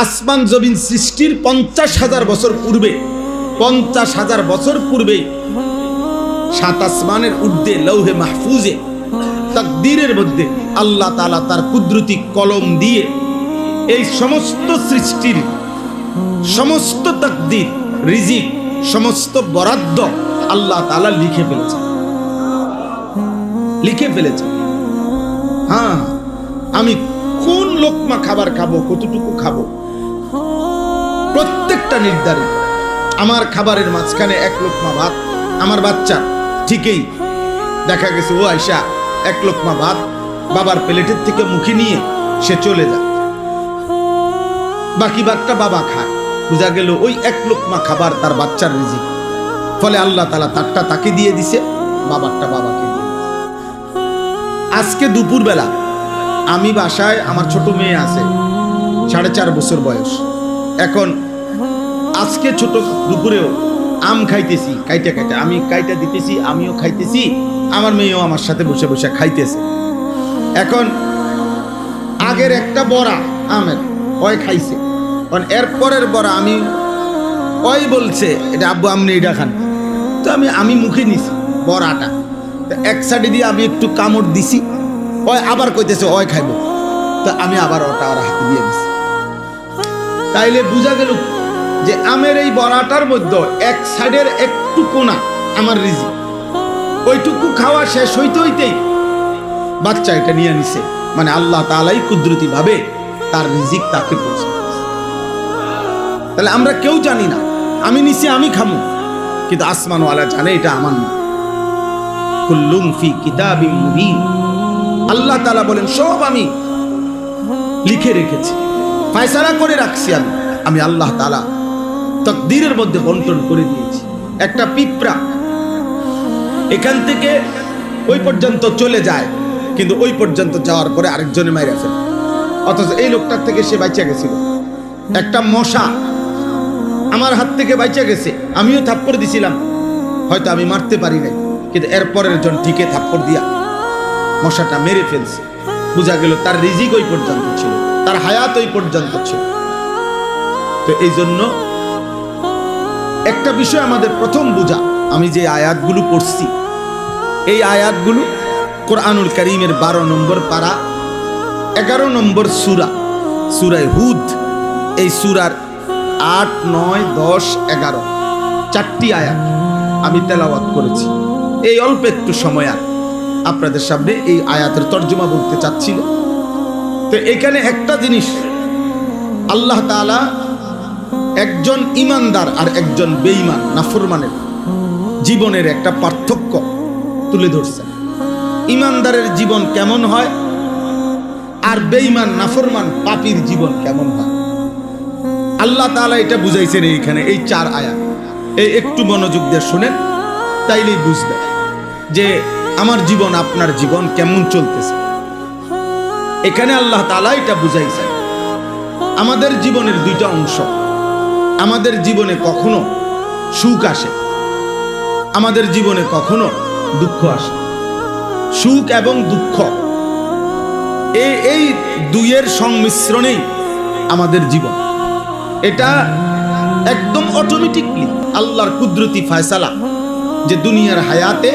আসমান জমিন সৃষ্টির 50,000 বছর পূর্বে, 50,000 বছর পূর্বে সাত আসমানের ঊর্ধ্বে লৌহে মাহফুজে তাকদীরের মধ্যে আল্লাহ তাআলা তার কুদরতি কলম দিয়ে এই সমস্ত সৃষ্টির সমস্ত তাকদীর, রিজিক, সমস্ত বরাদ্দ আল্লাহ তাআলা লিখে ফেলেছে। হ্যাঁ, আমি কোন লোকমা খাবার খাবো, কতটুকু খাবো, প্রত্যেকটা নির্ধারিত। আমার খাবারের মাঝখানে এক লোকমা ভাত, আমার বাচ্চা ঠিকই দেখা গেছে ও আয়সা এক লোকমা ভাত বাবার প্লেটের থেকে মুখে নিয়ে সে চলে যায়, বাকি ভাতটা বাবা খায়। বোঝা গেল ওই এক লোকমা খাবার তার বাচ্চার রিজিক। ফলে আল্লাহ তাআলা তারটা তাকে দিয়ে দিছে, বাবারটা বাবাকে দিয়ে দিছে। আজকে দুপুরবেলা আমি বাসায়, আমার ছোট মেয়ে আছে 4.5 বছর বয়স। এখন আজকে ছোট দুপুরেও আম খাইতেছি, কাইটা আমি কাইটা দিতেছি, আমিও খাইতেছি, আমার মেয়েও আমার সাথে বসে বসে খাইতেছে। এখন আগের একটা বড়া আমের ওই খাইছে, কারণ এরপরের বড়া আমি ওই বলছে এটা আব্বু আপনি এটা খান, তো আমি মুখে নিছি বড়াটা, তো এক সাইডে দিয়ে আমি একটু কামড় দিছি, ওই আবার কইতেছে ওই খাইব, তো আমি আবার ওটা আর হাতে দিয়ে দিছি। তাইলে বোঝা গেল যে আমের এই বড়াটার মধ্যে এক সাইডের একটু কোনা আমার রিজিক, ওইটুকু খাওয়া শেষ হইতেই বাচ্চা এটা নিয়ে নিছে। মানে আল্লাহ তাআলাই কুদরতি ভাবে তার রিজিক তাকে পৌঁছে। তাহলে আমরা কেউ জানি না, আমি নিছি আমি খামু, কিন্তু আসমানওয়ালা জানে এটা আমার না। কুল্লুম ফি কিতাবিম মুবিন, আল্লাহ তাআলা বলেন সব আমি লিখে রেখেছি, ফয়সালা করে রাখছি। আমি আল্লাহ তাআলা তাকদীরের মধ্যে বন্টন করে দিয়েছি। একটা পিঁপড়া এখান থেকে ওই পর্যন্ত চলে যায়, কিন্তু ওই পর্যন্ত যাওয়ার পরে আরেকজনে মাইরা ফেলে, অথচ এই লোকটার থেকে সে বাইচা গেছিল। একটা মশা আমার হাত থেকে বাইচা গেছে, আমিও থাপ্পড় দিছিলাম, হয়তো আমি মারতে পারি নাই, কিন্তু এরপরের জন ঠিকই থাপ্পড় দিয়া মশাটা মেরে ফেলছে। বোঝা গেল তার রিজিক ওই পর্যন্ত ছিল, তার হায়াত ওই পর্যন্ত ছিল। তো এই জন্য একটা বিষয় আমাদের প্রথম বোঝা, আমি যে আয়াতগুলো পড়ছি এই আয়াতগুলো কোরআনুল কারীমের 12 নম্বর পারা 11 নম্বর সূরা, সূরা হুদ। এই সূরার 8, 9, 10, 11 চারটি আয়াত আমি তেলাওয়াত করেছি। এই অল্প একটু সময় আর আপনাদের সামনে এই আয়াতের তর্জমা বলতে চাচ্ছিল। তো এখানে একটা জিনিস আল্লাহ তাআলা একজন ইমানদার আর একজন বেঈমান নাফরমানের জীবনের একটা পার্থক্য তুলে ধরছেন। ইমানদারের জীবন কেমন হয় আর বেঈমান নাফরমান পাপীর জীবন কেমন হয়, আল্লাহ তাআলা এটা বুঝাইছেন এইখানে এই 4 আয়াত। এই একটু মনোযোগ দিয়ে শুনেন, তাইলেই বুঝবেন যে আমার জীবন আপনার জীবন কেমন চলতেছে। এখানে আল্লাহ তাআলা এটা বুঝাইছেন আমাদের জীবনের 2টা অংশ। আমাদের জীবনে কখনো সুখ আসে, আমাদের জীবনে কখনো দুঃখ আসে। সুখ এবং দুঃখ এই দুইয়ের সংমিশ্রণেই আমাদের জীবন। এটা একদম অটোমেটিকলি আল্লাহর কুদরতি ফয়সালা যে দুনিয়ার হায়াতে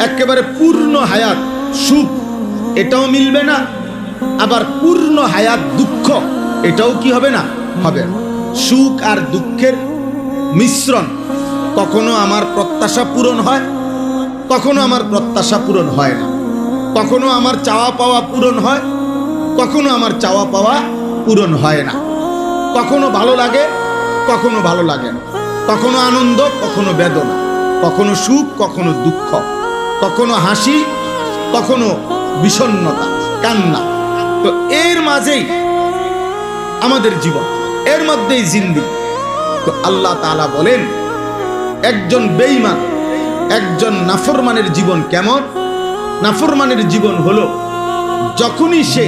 একেবারে পূর্ণ হায়াত সুখ এটাও মিলবে না, আবার পূর্ণ হায়াত দুঃখ এটাও কি হবে না, হবে না। সুখ আর দুঃখের মিশ্রণ, কখনো আমার প্রত্যাশা পূরণ হয়, কখনো আমার প্রত্যাশা পূরণ হয় না, কখনো আমার চাওয়া পাওয়া পূরণ হয়, কখনো আমার চাওয়া পাওয়া পূরণ হয় না, কখনো ভালো লাগে, কখনো ভালো লাগে না, কখনো আনন্দ, কখনো বেদনা, কখনো সুখ, কখনো দুঃখ, কখনো হাসি, কখনো বিষণ্ণতা, কান্না। তো এর মাঝেই আমাদের জীবন, এর মধ্যেই জিন্দেগি। তো আল্লাহ তাআলা বলেন একজন বেঈমান, একজন নাফরমানের জীবন কেমন? নাফরমানের জীবন হলো যখনই সে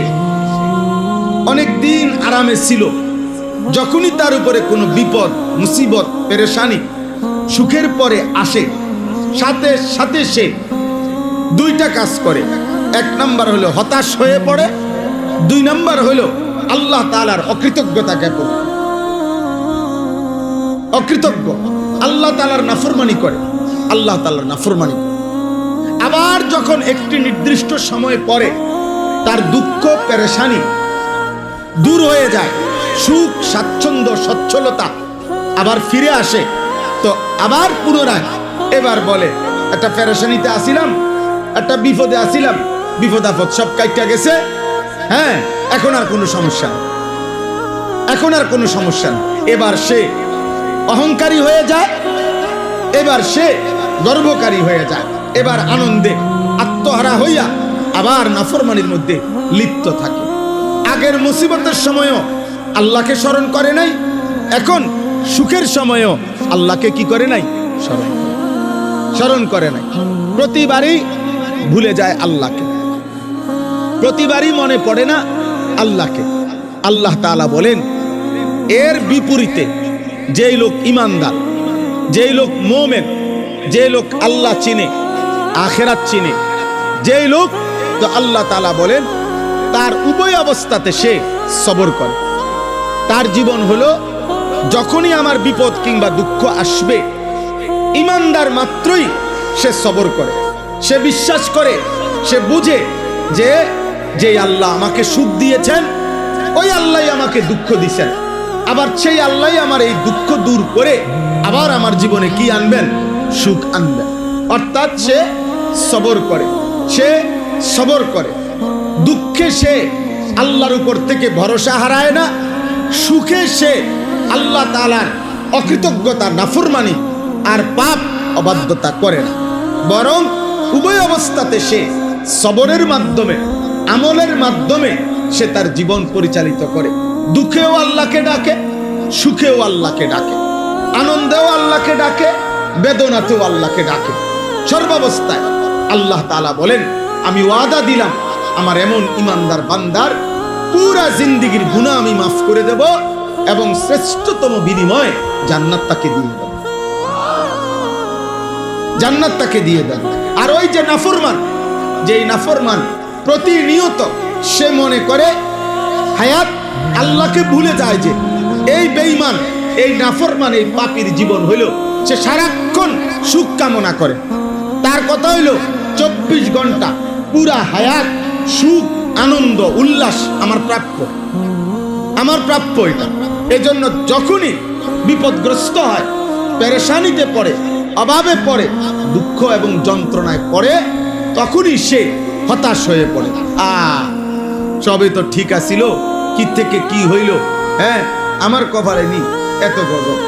অনেক দিন আরামে ছিল, যখনই তার উপরে কোনো বিপদ, মুসিবত, পেরেশানি সুখের পরে আসে, সাথে সাথে সে 2টা কাজ করে। 1 নাম্বার হলো হতাশ হয়ে পড়ে, 2 নাম্বার হলো আল্লাহ তাআলার অকৃতজ্ঞতা জ্ঞাপন, অকৃতজ্ঞ, আল্লাহ তাআলার নাফরমানি করে, আল্লাহ তাআলার নাফরমানি করে। আবার যখন একটি নির্দিষ্ট সময় পরে তার দুঃখ পেরেশানি দূর হয়ে যায়, সুখ স্বাচ্ছন্দ্য সচ্ছলতা আবার ফিরে আসে, তো আবার পুনরায় এবার বলে একটা পেরেশানিতে আসিলাম, একটা বিপদে আসিলাম, বিপদ আপদ সব কাইটা গেছে, হ্যাঁ এখন আর কোনো সমস্যা নেই, এখন আর কোনো সমস্যা নেই। এবার সে অহংকারী হয়ে যায়, এবার সে গর্বকারী হয়ে যায়, এবার আনন্দে আত্মহারা হইয়া আবার নাফরমানির মধ্যে লিপ্ত থাকে। আগের মুসিবতের সময়ও আল্লাহকে স্মরণ করে নাই, এখন সুখের সময়ও আল্লাহকে কি করে নাই, স্মরণ করে নাই। প্রতিবারই ভুলে যায় আল্লাহকে, প্রতিবারই মনে পড়ে না আল্লাহকে। আল্লাহ তাআলা বলেন, এর বিপরীতে যেই লোক ইমানদার, যেই লোক মুমিন, যেই লোক আল্লাহ চিনে, আখিরাত চিনে, যেই লোক, তো আল্লাহ তাআলা বলেন তার উভয় অবস্থাতে সে সবর করে। তার জীবন হলো যখনই আমার বিপদ কিংবা দুঃখ আসবে, ইমানদার মাত্রই সে সবর করে, সে বিশ্বাস করে, সে বুঝে যে যে আল্লাহ আমাকে সুখ দিয়েছেন ওই আল্লাহ আমাকে দুঃখ দিয়েছেন, আবার সেই আল্লাহ আমার এই দুঃখ দূর করে আবার আমার জীবনে কি আনবেন, সুখ আনবেন। অর্থাৎ সে সবর করে, সে সবর করে। দুঃখে সে আল্লাহর উপর থেকে ভরসা হারায় না, সুখে সে আল্লাহ তাআলার অকৃতজ্ঞতা, নাফরমানি আর পাপ অবাধ্যতা করে না, বরং উভয় অবস্থাতে সে সবরের মাধ্যমে, আমলের মাধ্যমে সে তার জীবন পরিচালিত করে। দুঃখেও আল্লাহকে ডাকে, সুখেও আল্লাহকে ডাকে, আনন্দেও আল্লাহকে ডাকে, বেদনাতেও আল্লাহকে ডাকে। সর্বাবস্থায় আল্লাহ তাআলা বলেন, আমি ওয়াদা দিলাম আমার এমন ইমানদার বান্দার পুরা জিন্দেগীর গুনাহ আমি মাফ করে দেব এবং শ্রেষ্ঠতম বিনিময় জান্নাত তাকে দিয়ে দেব, জান্নাত তাকে দিয়ে দেব। আর ওই যে নাফরমান, যেই নাফরমান প্রতিনিয়ত সে মনে করে হায়াত আল্লাহকে ভুলে যায়, যে এই বেঈমান, এই নাফরমান, এই পাপীর জীবন হইল সে সারাক্ষণ সুখ কামনা করে। তার কথা হইল 24 ঘন্টা পুরা হায়াত সুখ, আনন্দ, উল্লাস আমার প্রাপ্য, আমার প্রাপ্য এটা। এজন্য যখনই বিপদগ্রস্ত হয়, পেরেশানিতে পড়ে, অভাবে পড়ে, দুঃখ এবং যন্ত্রণায় পড়ে, তখনই সে হতাশ হয়ে পড়ে। সবে তো ঠিক আছিল, কি থেকে কি হইল, হ্যাঁ আমার কপালে নি এত গজব,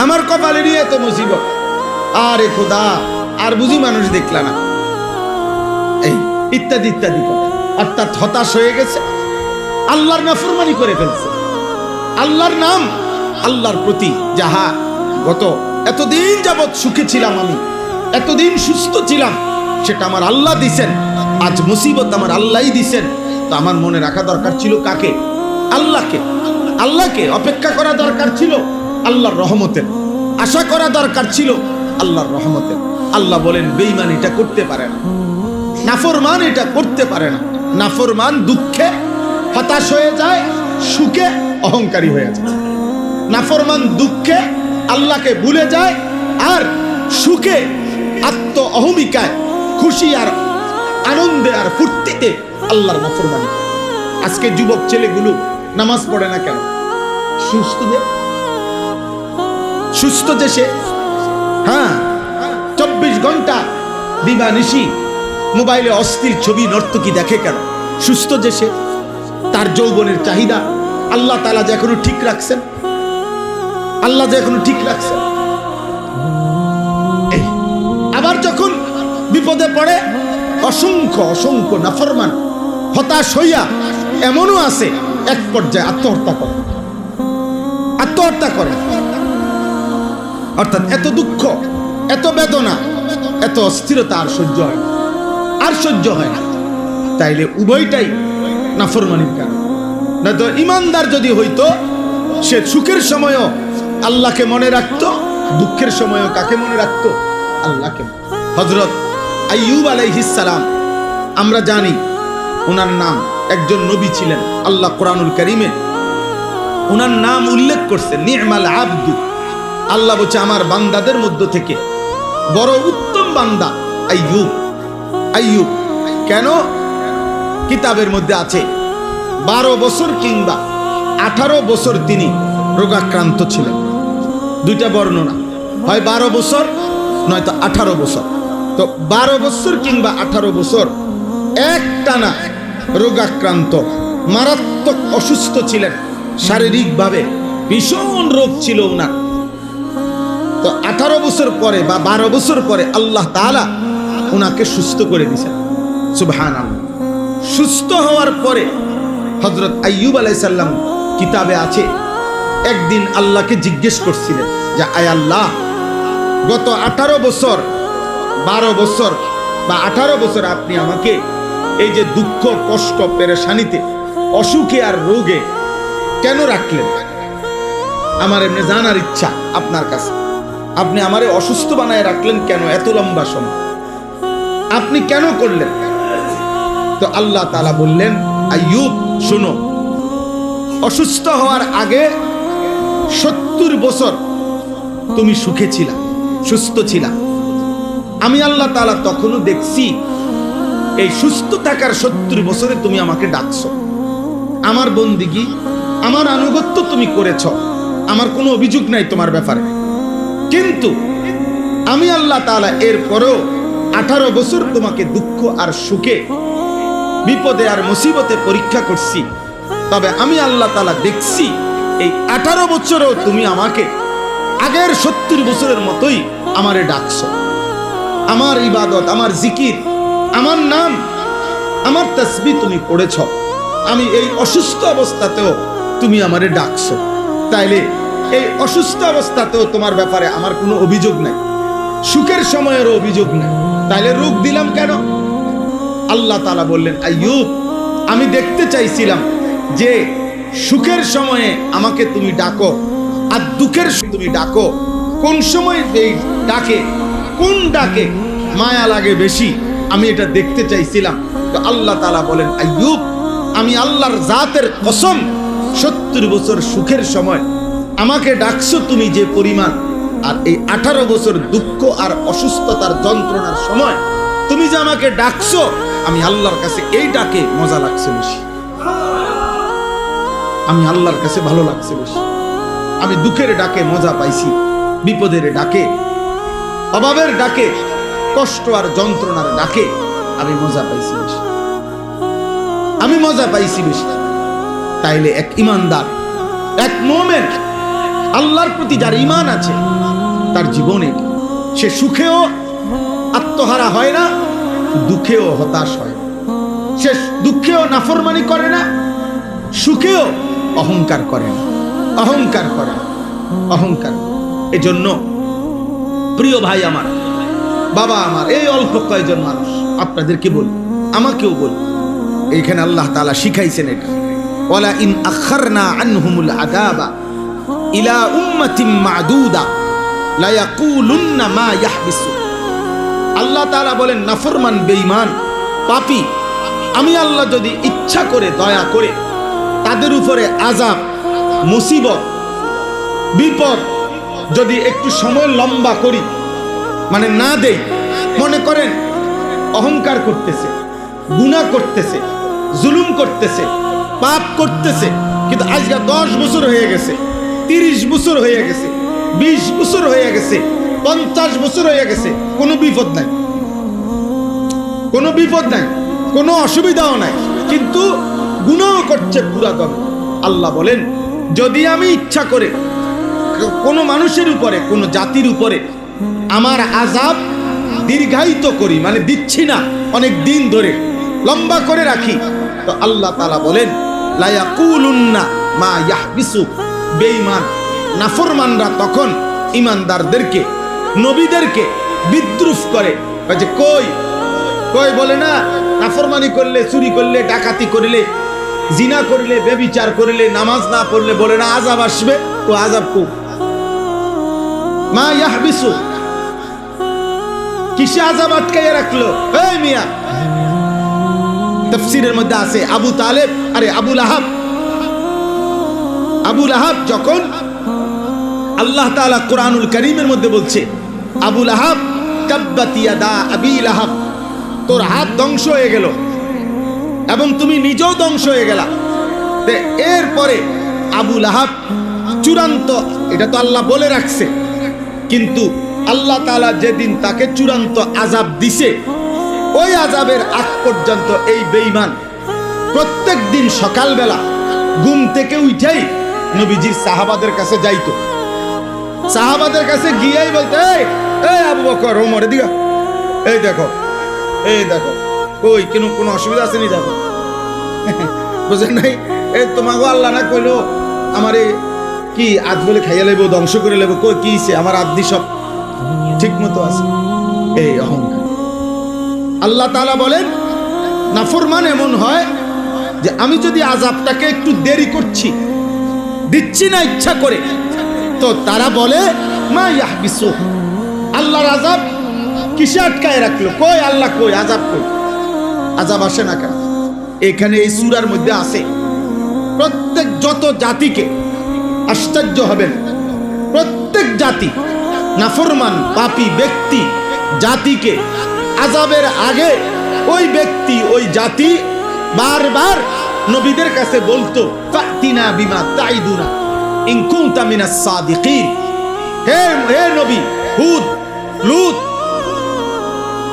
আমার কপালে নি এত মুসিবত, আরে খোদা আর বুঝি মানুষ দেখলা না, এই ইত্যাদি ইত্যাদি। অর্থাৎ হতাশ হয়ে গেছে, আল্লাহর নাফরমানি করে ফেলছে। আল্লাহর নাম, আল্লাহর প্রতি যাহা গত এতদিন যাবৎ সুখে ছিলাম, আমি এতদিন সুস্থ ছিলাম, সেটা আমার আল্লাহ দিছেন, আজ মুসিবত আমার আল্লাহই দিছেন। তো আমার মনে রাখা দরকার ছিল কাকে? আল্লাহকে। আল্লাহকে অপেক্ষা করা দরকার ছিল আল্লাহর রহমতের, আশা করা দরকার ছিল আল্লাহর রহমতের। আল্লাহ বলেন বেঈমান এটা করতে পারে না, নাফরমান এটা করতে পারে না। নাফরমান দুঃখে হতাশ হয়ে যায়, সুখে অহংকারী হয়ে যায়। নাফরমান দুঃখে আল্লাহকে ভুলে যায়, আর সুখে আত্ম অহমিকায়, খুশি আর আনন্দে আর ফুর্তিতে আল্লাহর নাফরমানি। আজকে যুবক ছেলেগুলো নামাজ পড়ে না কেন? সুস্থ যে সে, হ্যাঁ 24 ঘন্টা দিবানিশি মোবাইলে অস্থির ছবি নর্তকী দেখে কেন? সুস্থ যে সে, তার যৌবনের চাহিদা আল্লাহ তাআলা যে এখনো ঠিক রাখছেন, আল্লাহ যে এখনো ঠিক রাখছেন। আবার যখন বিপদে পড়ে অসংখ্য অসংখ্য নাফরমান হতাশ হইয়া এমনও আছে এক পর্যায়ে আত্মহত্যা করে, আত্মহত্যা করে। অর্থাৎ এত দুঃখ, এত বেদনা, এত অস্থিরতা আর সহ্য হয় না, আর সহ্য হয় না। তাইলে উভয়টাই নাফরমানির কারণ। না তো ইমানদার যদি হইতো, সে সুখের সময়ও আল্লাহকে মনে রাখতো, দুঃখের সময়ও কাকে মনে রাখতো? আল্লাহকে। হযরত আইয়ুব আলাইহিস সালাম, আমরা জানি ওনার নাম একজন নবী ছিলেন। আল্লাহ কোরআনুল কারীমে ওনার নাম উল্লেখ করছে, নি'মাল আবদু। আল্লাহ বলছে আমার বান্দাদের মধ্য থেকে বড় উত্তম বান্দা আইয়ুব। আইয়ুব কেন? কিতাবের মধ্যে আছে 12 বছর কিংবা 18 বছর তিনি রোগাক্রান্ত ছিলেন। দুইটা বর্ণনা, হয় 12 বছর নয়তো 18 বছর। তো 12 বছর কিংবা 18 বছর একটানা রোগাক্রান্ত, মারাত্মক অসুস্থ ছিলেন, শারীরিকভাবে ভীষণ রোগ ছিল ওনার। তো 18 বছর পরে বা 12 বছর পরে আল্লাহ তাআলা ওনাকে সুস্থ করে দিয়েছেন। সুবহানাল্লাহ। সুস্থ হওয়ার পরে হযরত আইয়ুব আলাইহিস সালাম কিতাবে আছে একদিন আল্লাহকে জিজ্ঞেস করছিলেন যে আয় আল্লাহ, গত 18 বছর 12 বছর বা 18 বছর আপনি আমাকে এই যে দুঃখ কষ্ট পেরেশানিতে অসুখে আর রোগে কেন রাখলেন? আমার এমনি জানার ইচ্ছা আপনার কাছে, আপনি আমারে অসুস্থ বানায় রাখলেন কেন এত লম্বা সময়? আপনি কেন করলেন? তো আল্লাহ তাআলা বললেন, আইয়ুব শোনো, অসুস্থ হওয়ার আগে 70 বছর তুমি সুখে ছিলা, সুস্থ ছিলা। আমি আল্লাহ তাআলা তখনও দেখছি এই সুস্থ থাকার 70 বছরে তুমি আমাকে ডাকছো, আমার বন্দিগি আমার আনুগত্য তুমি করেছ, আমার কোনো অভিযোগ নাই তোমার ব্যাপারে। কিন্তু আমি আল্লাহ তাআলা এরপরেও 18 বছর তোমাকে দুঃখ আর সুখে বিপদে আর মুসিবতে পরীক্ষা করছি। তবে আমি আল্লাহ তাআলা দেখছি এই 18 বছরেও তুমি আমাকে আগের 70 বছরের মতোই আমারে ডাকছো। আমার ইবাদত, আমার জিকির, আমার নাম, আমার তাসবিহ তুমি পড়েছ। আমি এই অসুস্থ অবস্থাতেও তুমি আমারে ডাকছো। তাইলে এই অসুস্থ অবস্থাতেও তোমার ব্যাপারে আমার কোনো অভিযোগ নাই, সুখের সময়েরও অভিযোগ নাই। তাইলে রোগ দিলাম কেন? আল্লাহ তাআলা বললেন, আইয়ুব আমি দেখতে চাইছিলাম যে সুখের সময়ে আমাকে তুমি ডাকো আর দুঃখের তুমি ডাকো, কোন সময় এই ডাকে, কোন ডাকে মায়া লাগে বেশি, আমি এটা দেখতে চাইছিলাম। তো আল্লাহ তাআলা বলেন, আইয়ুব আমি আল্লাহর জাতের কসম 70 বছর সুখের সময় আমাকে ডাকছো তুমি যে পরিমাণ, আর এই 18 বছর দুঃখ আর অসুস্থতার যন্ত্রণার সময় তুমি যে আমাকে ডাকছো, আমি আল্লাহর কাছে এই ডাকে মজা লাগছে বেশি, আমি আল্লাহর কাছে ভালো লাগছে বেশি। আমি দুঃখের ডাকে মজা পাইছি, বিপদের ডাকে, অভাবের ডাকে, কষ্ট আর যন্ত্রণার ডাকে আমি মজা পাইছি বেশি, আমি মজা পাইছি বেশি। তাইলে এক ইমানদার, এক মুমিন, আল্লাহর প্রতি যার ঈমান আছে, তার জীবনে সে সুখেও আত্মহারা হয় না, দুঃখেও হতাশ হয় না। সে দুঃখেও নাফরমানি করে না, সুখেও অহংকার করে না, অহংকার করে না, অহংকার। এজন্য প্রিয় ভাই আমার, বাবা আমার, এই অল্প কয়েকজন মানুষ আপনাদেরকে বলি, আমাকেও বলি, এইখানে আল্লাহ তাআলা শিখাইছেন এটা, ওয়ালা ইন আখারনা আনহুমুল আযাবা ইলা উম্মাতিন মাদুদা লা ইয়াকুলুন্না মা ইয়াহবিসু। আল্লাহ তাআলা বলেন, নাফরমান, বেঈমান, পাপী, আমি আল্লাহ যদি ইচ্ছা করে দয়া করে তাদের উপরে আযাব, মুসিবত, বিপদ যদি একটু সময় লম্বা করি, মানে না দেই, মনে করেন অহংকার করতেছে, গুনাহ করতেছে, জুলুম করতেছে, পাপ করতেছে, কিন্তু আজকে 10 বছর হয়ে গেছে, 30 বছর হয়ে গেছে, 20 বছর হয়ে গেছে, 50 বছর হয়ে গেছে, কোনো বিপদ নাই, কোনো বিপদ নাই, কোনো অসুবিধাও নাই, কিন্তু গুনাহ করছে পুরা দমে। আল্লাহ বলেন, যদি আমি ইচ্ছা করে কোনো মানুষের উপরে, কোনো জাতির উপরে আমার আযাব দীর্ঘায়িত করি, মানে দিচ্ছি না, অনেক দিন ধরে লম্বা করে রাখি, তো আল্লাহ তাআলা বলেন, লা ইয়াকুলুন্না মা ইয়াহবিসু। বেঈমান, নাফরমানরা তখন ইমানদারদেরকে, নবীদেরকে বিদ্রুপ করে, যে কই কই বলে না, নাফরমানি করলে, চুরি করলে, ডাকাতি করলে, জিনা করলে, ব্যভিচার করলে, নামাজ না পড়লে বলে না আযাব আসবে, তো আযাব কো মা ইয়াহবিসু, কিসে আযাব আটকাইয়া রাখলো? এই মিয়া, তাফসীরের মধ্যে আছে আবু তালেব, আরে আবু লাহাব যখন আল্লাহ তাআলা কোরআনুল কারীমের মধ্যে বলছে, আবু লাহাব তাব্বাত ইয়াদা আবি লাহাব, তোর হাত ধ্বংস হয়ে গেল এবং তুমি নিজেও ধ্বংস হয়ে গেলা। এরপরে আবু লাহাব চূড়ান্ত, এটা তো আল্লাহ বলে রাখছে, কিন্তু আল্লাহ তাআলা যেদিন তাকে চূড়ান্ত আযাব দিছে, ওই আযাবের আগ পর্যন্ত এই বেঈমান প্রত্যেক দিন সকালবেলা ঘুম থেকে উঠেই নবীজির সাহাবাদের কাছে যাইতো। সাহাবাদের কাছে গিয়েই বলতে, এই আবু বকর, ওমর, এদিকে এই দেখো কই কেন, কোনো অসুবিধা আছে নি? দেখো বুঝেন নাই? এই তোমাকে আল্লাহ না কইলো আমার কি আদ বলে খাইয়া লেবো, ধ্বংস করে লেবো, কই কি আমার আদি সব ঠিক মতো আছে। এই অহংকার। আল্লাহ তাআলা বলেন, নাফরমান এমন হয় যে আমি যদি আযাবটাকে একটু দেরি করছি, দিচ্ছি না ইচ্ছা করে, তো তারা বলে মা ইয়াহবিসু, আল্লাহর আযাব কিসে আটকায় রাখলো? কই আল্লাহ, কই আযাব, কই আযাব আসে না কেন? এখানে এই সূরার মধ্যে আছে প্রত্যেক যত জাতিকে, আশ্চর্য হবেন, প্রত্যেক জাতি নাফরমান পাপী ব্যক্তি জাতিকে আযাবের আগে ওই ব্যক্তি ওই জাতি বারবার নবীদের কাছে বলতো, ফাতিনা বিমা তাইদুনা ইন কুনতা মিনাস সাদিকিন। হে নবী হুদ, লূত,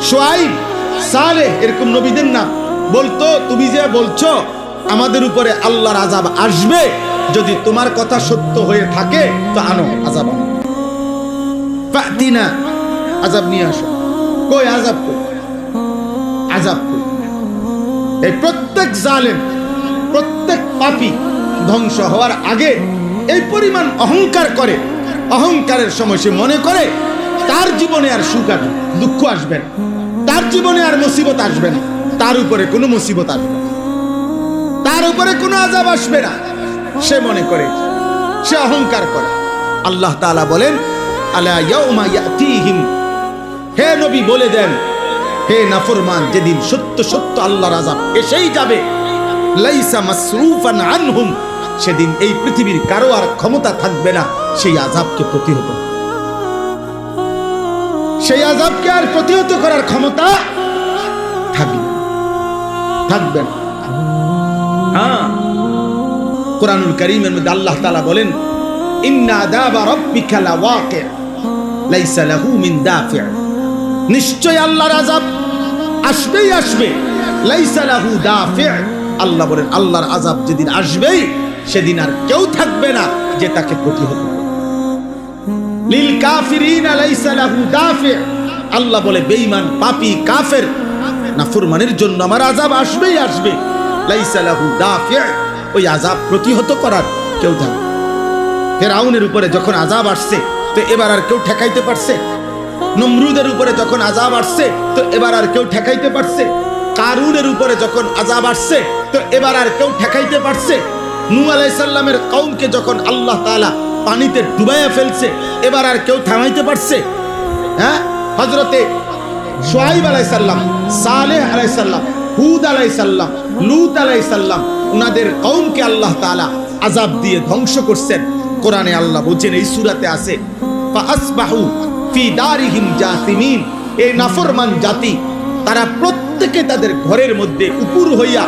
শুআইব, সালেহ, এরকম নবীদের নাম বলতো, তুমি যে বলছো আমাদের উপরে আল্লাহর আযাব আসবে, যদি তোমার কথা সত্য হয়ে থাকে তো আনো আযাব, ফাতিনা, আযাব নিয়ে আসো। কই আযাব, কই আযাব, কই? এই প্রত্যেক জালেম, প্রত্যেক পাপী ধ্বংস হওয়ার আগে এই পরিমাণ অহংকার করে, অহংকারের সময় সে মনে করে তার জীবনে আর সুখ আসবে, দুঃখ আসবে না, তার জীবনে আর মুসিবত আসবে না, তার উপরে কোনো মুসিবত আসবে না, তার উপরে কোনো আযাব আসবে না, সে মনে করে, সে অহংকার করে। আল্লাহ তাআলা বলেন, আলা ইয়াউমা ইয়াতিহিম, হে নবী বলে দেন, হে নাফরমান, যেদিন সত্য সত্য আল্লাহর আযাব এসেই যাবে, লাইসা মাসরুফান আনহুম, সেদিন এই পৃথিবীর কারো আর ক্ষমতা থাকবে না সেই আযাবকে প্রতিহত, সেই আযাবকে আর প্রতিহত করার ক্ষমতা থাকবে না। হ্যাঁ, কোরআনুল কারীমের মধ্যে আল্লাহ তাআলা বলেন, ইন্না আযাবা রাব্বিকা লাওয়াকি লাইসা লাহু মিন দাফি', নিশ্চয় আল্লাহর আযাব আসবেই আসবে, লাইসা লাহু দাফি', আল্লাহ বলেন আল্লাহর আযাব যেদিন আসবেই সেদিন আর কেউ থাকবে না যে তাকে প্রতিহত করবে। লিল কাফিরিনা লাইসা লাহু দাফি', আল্লাহ বলে বেঈমান পাপী কাফের নাফরমানের জন্য আমার আযাব আসবেই আসবে, লাইসা লাহু দাফি', ওই আযাব প্রতিহত করার কেউ থাকবে। ফিরআউনের উপরে যখন আযাব আসছে তো এবার আর কেউ ঠেকাইতে পারছে? নমরুদের উপরে যখন আযাব আসছে তো এবার আর কেউ ঠেকাইতে পারছে? কারুনের উপরে যখন আযাব আসছে তো এবার আর কেউ ঠেকাইতে পারছে? নূহ আলাইহিস সালামের কওমকে যখন আল্লাহ তাআলা পানিতে ডুবাইয়া ফেলছে, এবার আর কেউ থামাইতে পারছে? হ্যাঁ, হযরতে শুআইব আলাইহিস সালাম, সালেহ আলাইহিস সালাম, হুদ আলাইহিস সালাম, লূত আলাইহিস সালাম, উনাদের কওমকে আল্লাহ তাআলা আযাব দিয়ে ধ্বংস করছেন। কোরআনে আল্লাহ বলেন, এই সূরাতে আছে, ফাআসবাহু ফি দারিহিম জাসিমিন, এই নাফরমান জাতি তারা প্রত্যেকে তাদের ঘরের মধ্যে উপুর হইয়া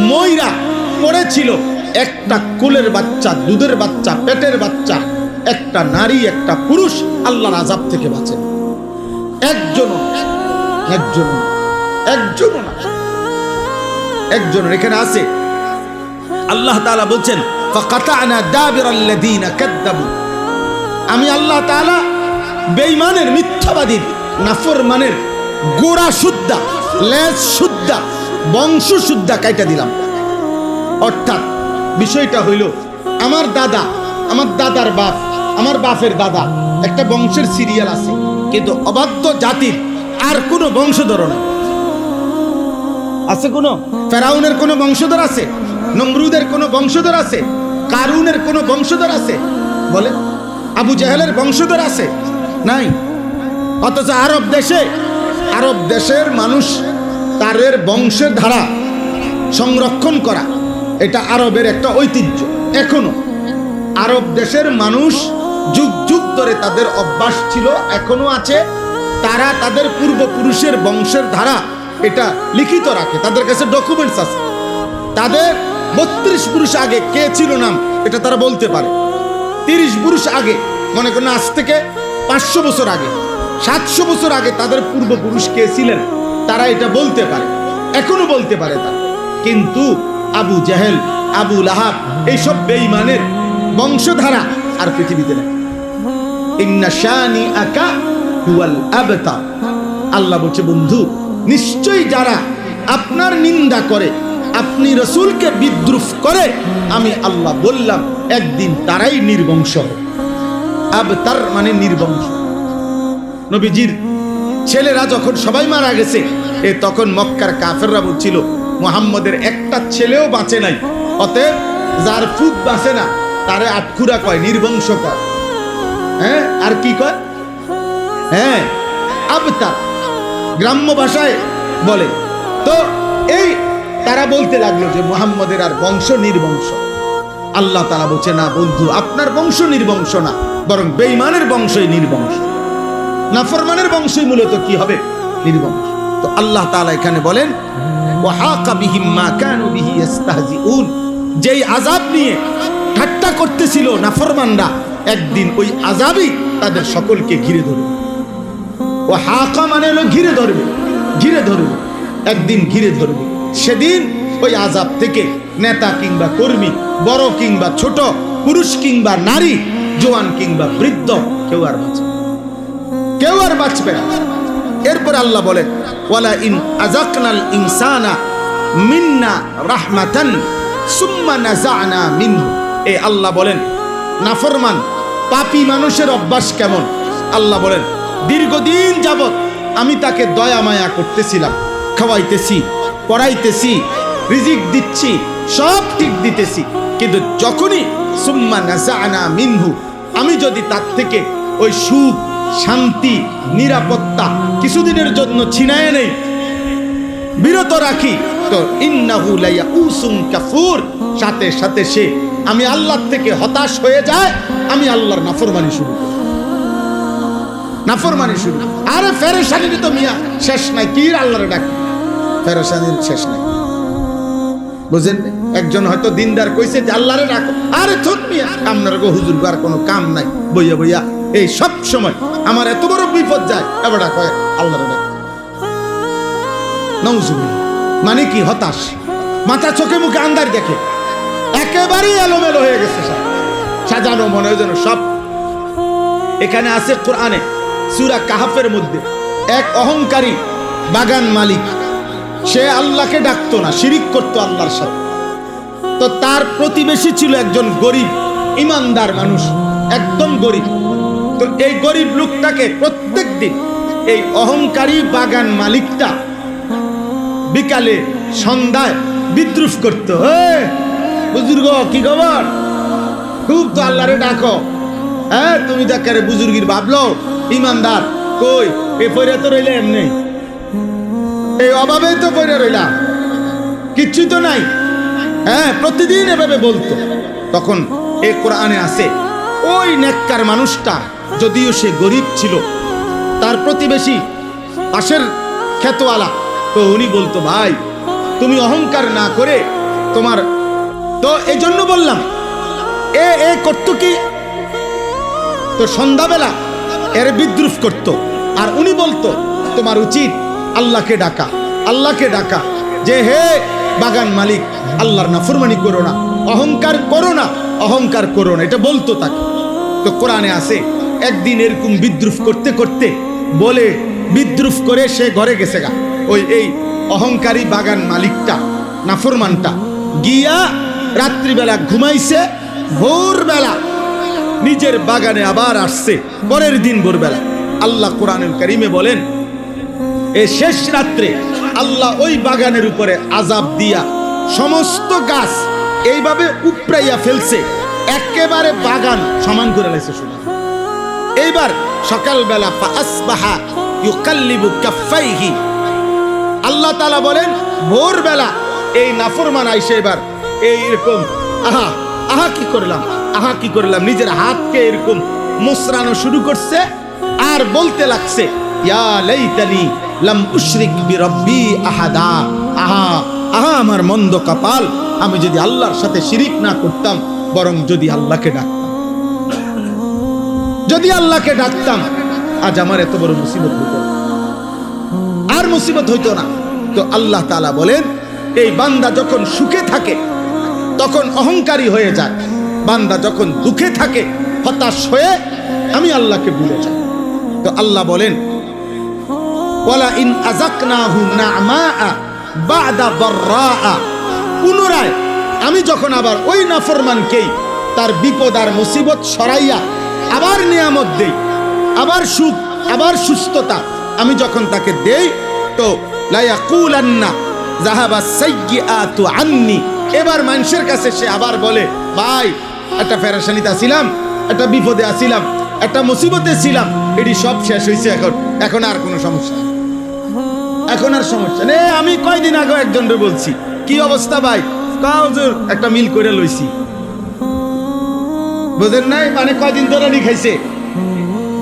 ময়রা পড়েছিল। একটা কোলের বাচ্চা, দুধের বাচ্চা, পেটের বাচ্চা, একটা নারী, একটা পুরুষ আল্লাহর আযাব থেকে বাঁচে একজনের এখানে আছে। আল্লাহ তাআলা বলছেন, ফাকাতানা দাবিরাল্লাযিনা কাযযাবু, আমি আল্লাহ তাআলা বেঈমানের, মিথ্যাবাদীর, নাফরমানের গোড়া সুদ্ধা, লেজ সুদ্ধা, বংশ সুদ্ধা কাইটা দিলাম। অর্থাৎ বিষয়টা হইল, আমার দাদা, আমার দাদার বাপ, আমার বাপের দাদা, একটা বংশের সিরিয়াল আছে, কিন্তু অবাধ্য জাতির আর কোনো বংশধর নাই। আছে কোনো? ফেরাউনের কোনো বংশধর আছে? নমরুদের কোনো বংশধর আছে? কারুনের কোনো বংশধর আছে? বলে আবু জাহেলের বংশধর আছে? নাই। অথচ আরব দেশের মানুষ তাদের বংশের ধারা সংরক্ষণ করা, এটা আরবের একটা ঐতিহ্য। এখনো আরব দেশের মানুষ যুগ যুগ ধরে তাদের অভ্যাস ছিল, এখনো আছে। তারা তাদের পূর্বপুরুষের বংশের ধারা এটা লিখিত রাখে, তাদের কাছে ডকুমেন্টস আছে। তাদের 32 পুরুষ আগে কে ছিল নাম এটা তারা বলতে পারে। 30 পুরুষ আগে, মনে করেন আজ থেকে 500 বছর আগে, 700 বছর আগে তাদের পূর্বপুরুষ কে ছিলেন তারা এটা বলতে পারে, এখনো বলতে পারে তারা। কিন্তু আবু জেহেল, আবু লাহাব এইসব বেঈমানের বংশধারা আর পৃথিবীতে নেই। ইন্না শানিআকা হুয়াল আবতার। আল্লাহ বলছে, বন্ধু নিশ্চয়ই যারা আপনার নিন্দা করে, আপনি রাসূলকে বিদ্রুপ করে, আমি আল্লাহ বললাম একদিন তারাই নির্বংশ হবে। আবতার মানে নির্বংশ। নবীজির ছেলেরা যখন সবাই মারা গেছে, তখন মক্কার কাফেররা বলছিল মুহাম্মদের একটা ছেলেও বাঁচে নাই, অতএব যার ফুট বাঁচে না তারে আটখুরা কয়, নির্বংশ কয়। হ্যাঁ, আর কি কয়? হ্যাঁ, আবতার গ্রাম্য ভাষায় বলে। তো এই তারা বলতে লাগলো যে মুহাম্মদের আর বংশ নির্বংশ। আল্লাহ তাআলা বলছে, না বন্ধু, আপনার বংশ নির্বংশ না, বরং বেঈমানের বংশই নির্বংশ। নাফরমানের বংশই মূলত কি হবে? নির্বংশ। তো আল্লাহ তাআলা এখানে বলেন, ওয়াহাকা বিহিম মা কানু বিহি ইস্তাহজিউন, যেই আযাব নিয়ে ঠাট্টা করতেছিল নাফরমানরা, একদিন ওই আযাবই তাদের সকলকে ঘিরে ধরবে। ওয়াহাকা মানে হলো ঘিরে ধরবে, ঘিরে ধরবে, একদিন ঘিরে ধরবে। সেদিন ওই আযাব থেকে নেতা কিংবা কর্মী, বড় কিংবা ছোট, পুরুষ কিংবা নারী, জওয়ান কিংবা বৃদ্ধ, কেউ আর বাঁচবে, কেউ আর বাঁচবে না। এরপর আল্লাহ বলেন, ওয়ালা ইন আযাকনাল ইনসানা মিন্না রাহমাতান সুম্মা নাযা'না মিনহু। এই আল্লাহ বলেন নাফরমান পাপী মানুষের অভ্যাস কেমন। আল্লাহ বলেন, দীর্ঘদিন যাবত আমি তাকে দয়া মায়া করতেছিলাম, খাওয়াইতেছি, পড়াইতেছি, রিজিক দিচ্ছি, সব ঠিক দিতেছি, কিন্তু যখনই সুম্মা নাযা'না মিনহু, আমি যদি তার থেকে ওই সুখ, শান্তি, নিরাপত্তা কিছুদিনের জন্য ছিনায় নেই, বিরত রাখি, তো ইন্নাহু লায়াউসুন কাফুর, সাথে সাথে সে আমি আল্লাহর থেকে হতাশ হয়ে যায়, আমি আল্লাহর নাফরমানি শুরু করি, নাফরমানি শুরু। আরে ফেরেশানির তো মিয়া শেষ নাই, কি আল্লাহরে ডাকি, ফেরেশানির শেষ নাই। বুঝেন? একজন হয়তো দিনদার কইছে যে আল্লাহরে ডাকো, আরে থুত মিয়া, আপনার গো হুজুর আর কোনো কাম নাই, বইয়া বইয়া এই সব সময় আমার এত বড় বিপদ যায়, এবার কয় আল্লাহরে ডাক। নাউজুবিল্লাহ, মানে কি? হতাশ, মাথা চোখে মুখে আন্দার দেখে, একেবারেই এলোমেলো হয়ে গেছে, সাজানো মনে হয় যেন সব। এখানে আছে কোরআনে সূরা কাহফের মধ্যে এক অহংকারী বাগান মালিক, সে আল্লাহকে ডাকতো না, শিরিক করতো আল্লাহর সাথে। তো তার প্রতিবেশী ছিল একজন গরিব ইমানদার মানুষ, একদম গরিব। তো এই গরিব লোকটাকে প্রত্যেক দিন এই অহংকারী বাগান মালিকটা বিকালে সন্ধ্যায় বিদ্রুপ করতো, বুজুর্গ কি খবর, খুব তো আল্লাহরে ডাকো, হ্যাঁ তুমি দেখারে বুজুর্গির ভাবলো ইমানদার, কই এ পয়রা তো রইলে এমনি, এই অভাবে তো পয়রা রইলাম, কিচ্ছুই তো নাই, হ্যাঁ প্রতিদিন এভাবে বলতো। তখন এই কোরআনে আছে, ওই নেককার মানুষটা যদিও সে গরিব ছিল, তার প্রতিবেশী পাশের ক্ষেতওয়ালা, তো উনি বলতো, ভাই তুমি অহংকার না করে তোমার, তো এই জন্য বললাম এ করতো কি, তো সন্ধ্যাবেলা এর বিদ্রুপ করতো, আর উনি বলতো তোমার উচিত আল্লাহকে ডাকা, আল্লাহকে ডাকা, যে হে বাগান মালিক, আল্লাহর নাফরমানি করো না, অহংকার করো না, অহংকার করো না, এটা বলতো তাকে। তো কোরআনে আছে একদিন এরকম বিদ্রুপ করতে করতে বলে বিদ্রুপ করে সে ঘরে গেছে গা, ওই এই অহংকারী বাগান মালিকটা, নাফরমানটা গিয়া রাত্রিবেলা ঘুমাইছে, ভোরবেলা নিজের বাগানে আবার আসছে, পরের দিন ভোরবেলা। আল্লাহ কোরআনুল কারীমে বলেন, এই শেষ রাত্রে আল্লাহ ওই বাগানের উপরে আযাব দিয়া সমস্ত গাছ এইভাবে উপড়াইয়া ফেলছে, একেবারে বাগান সমান করে লাইছে। শুনে এইবার সকালবেলা ফাসবাহা ইউকাল্লিবু কাফাইহি, আল্লাহ তাআলা বলেন ভোরবেলা এই নাফরমান আইসে এবার এইরকম আহা আহা কি করলাম, আহা কি করলাম, নিজের হাতকে এরকম মোসরানো শুরু করছে আর বলতে লাগছে, ইয়া লাইতানি লাম উশরিক বিরব্বি আহাদা। আহা আহা আমার মন্দ কপাল, আমি যদি আল্লাহর সাথে শিরিক না করতাম, বরং যদি আল্লাহকে ডাকতাম, যদি আল্লাহকে ডাকতাম, আজ আমার এত বড় মুসিবত হতো না, আর মুসিবত হইতো না। তো আল্লাহ তাআলা বলেন, এই বান্দা যখন সুখে থাকে তখন অহংকারী হয়ে যায়, বান্দা যখন দুঃখে থাকে হতাশ হয়ে আমি আল্লাহকে ভুলে যাই। তো আল্লাহ বলেন, ওয়ালা ইন আযাকনাহু না'মাআ বা'দা দাররাআ, পুনরায় আমি যখন আবার ওই নাফরমানকেই তার বিপদ আর মুসিবত সরাইয়া আবার নিয়ামত দেই, আবার সুখ, আবার সুস্থতা আমি যখন তাকে দেই, তো লা ইয়াকুলান্না যাহাবা সাইয়্যাতু আন্নি, এবার মানুষের কাছে সে আবার বলে, ভাই একটা পেরেশানিতে ছিলাম, একটা বিপদে ছিলাম, একটা মুসিবতে ছিলাম, এটি সব শেষ হয়েছে, এখন আর কোনো সমস্যা নেই, এখন আর সমস্যা নেই। আমি কয়দিন আগে একজনকে বলছি, কি অবস্থা ভাই, হুজুর একটা মিল করে লইছি, বুঝেন নাই, মানে কয়দিন ধরে নি খাইছে,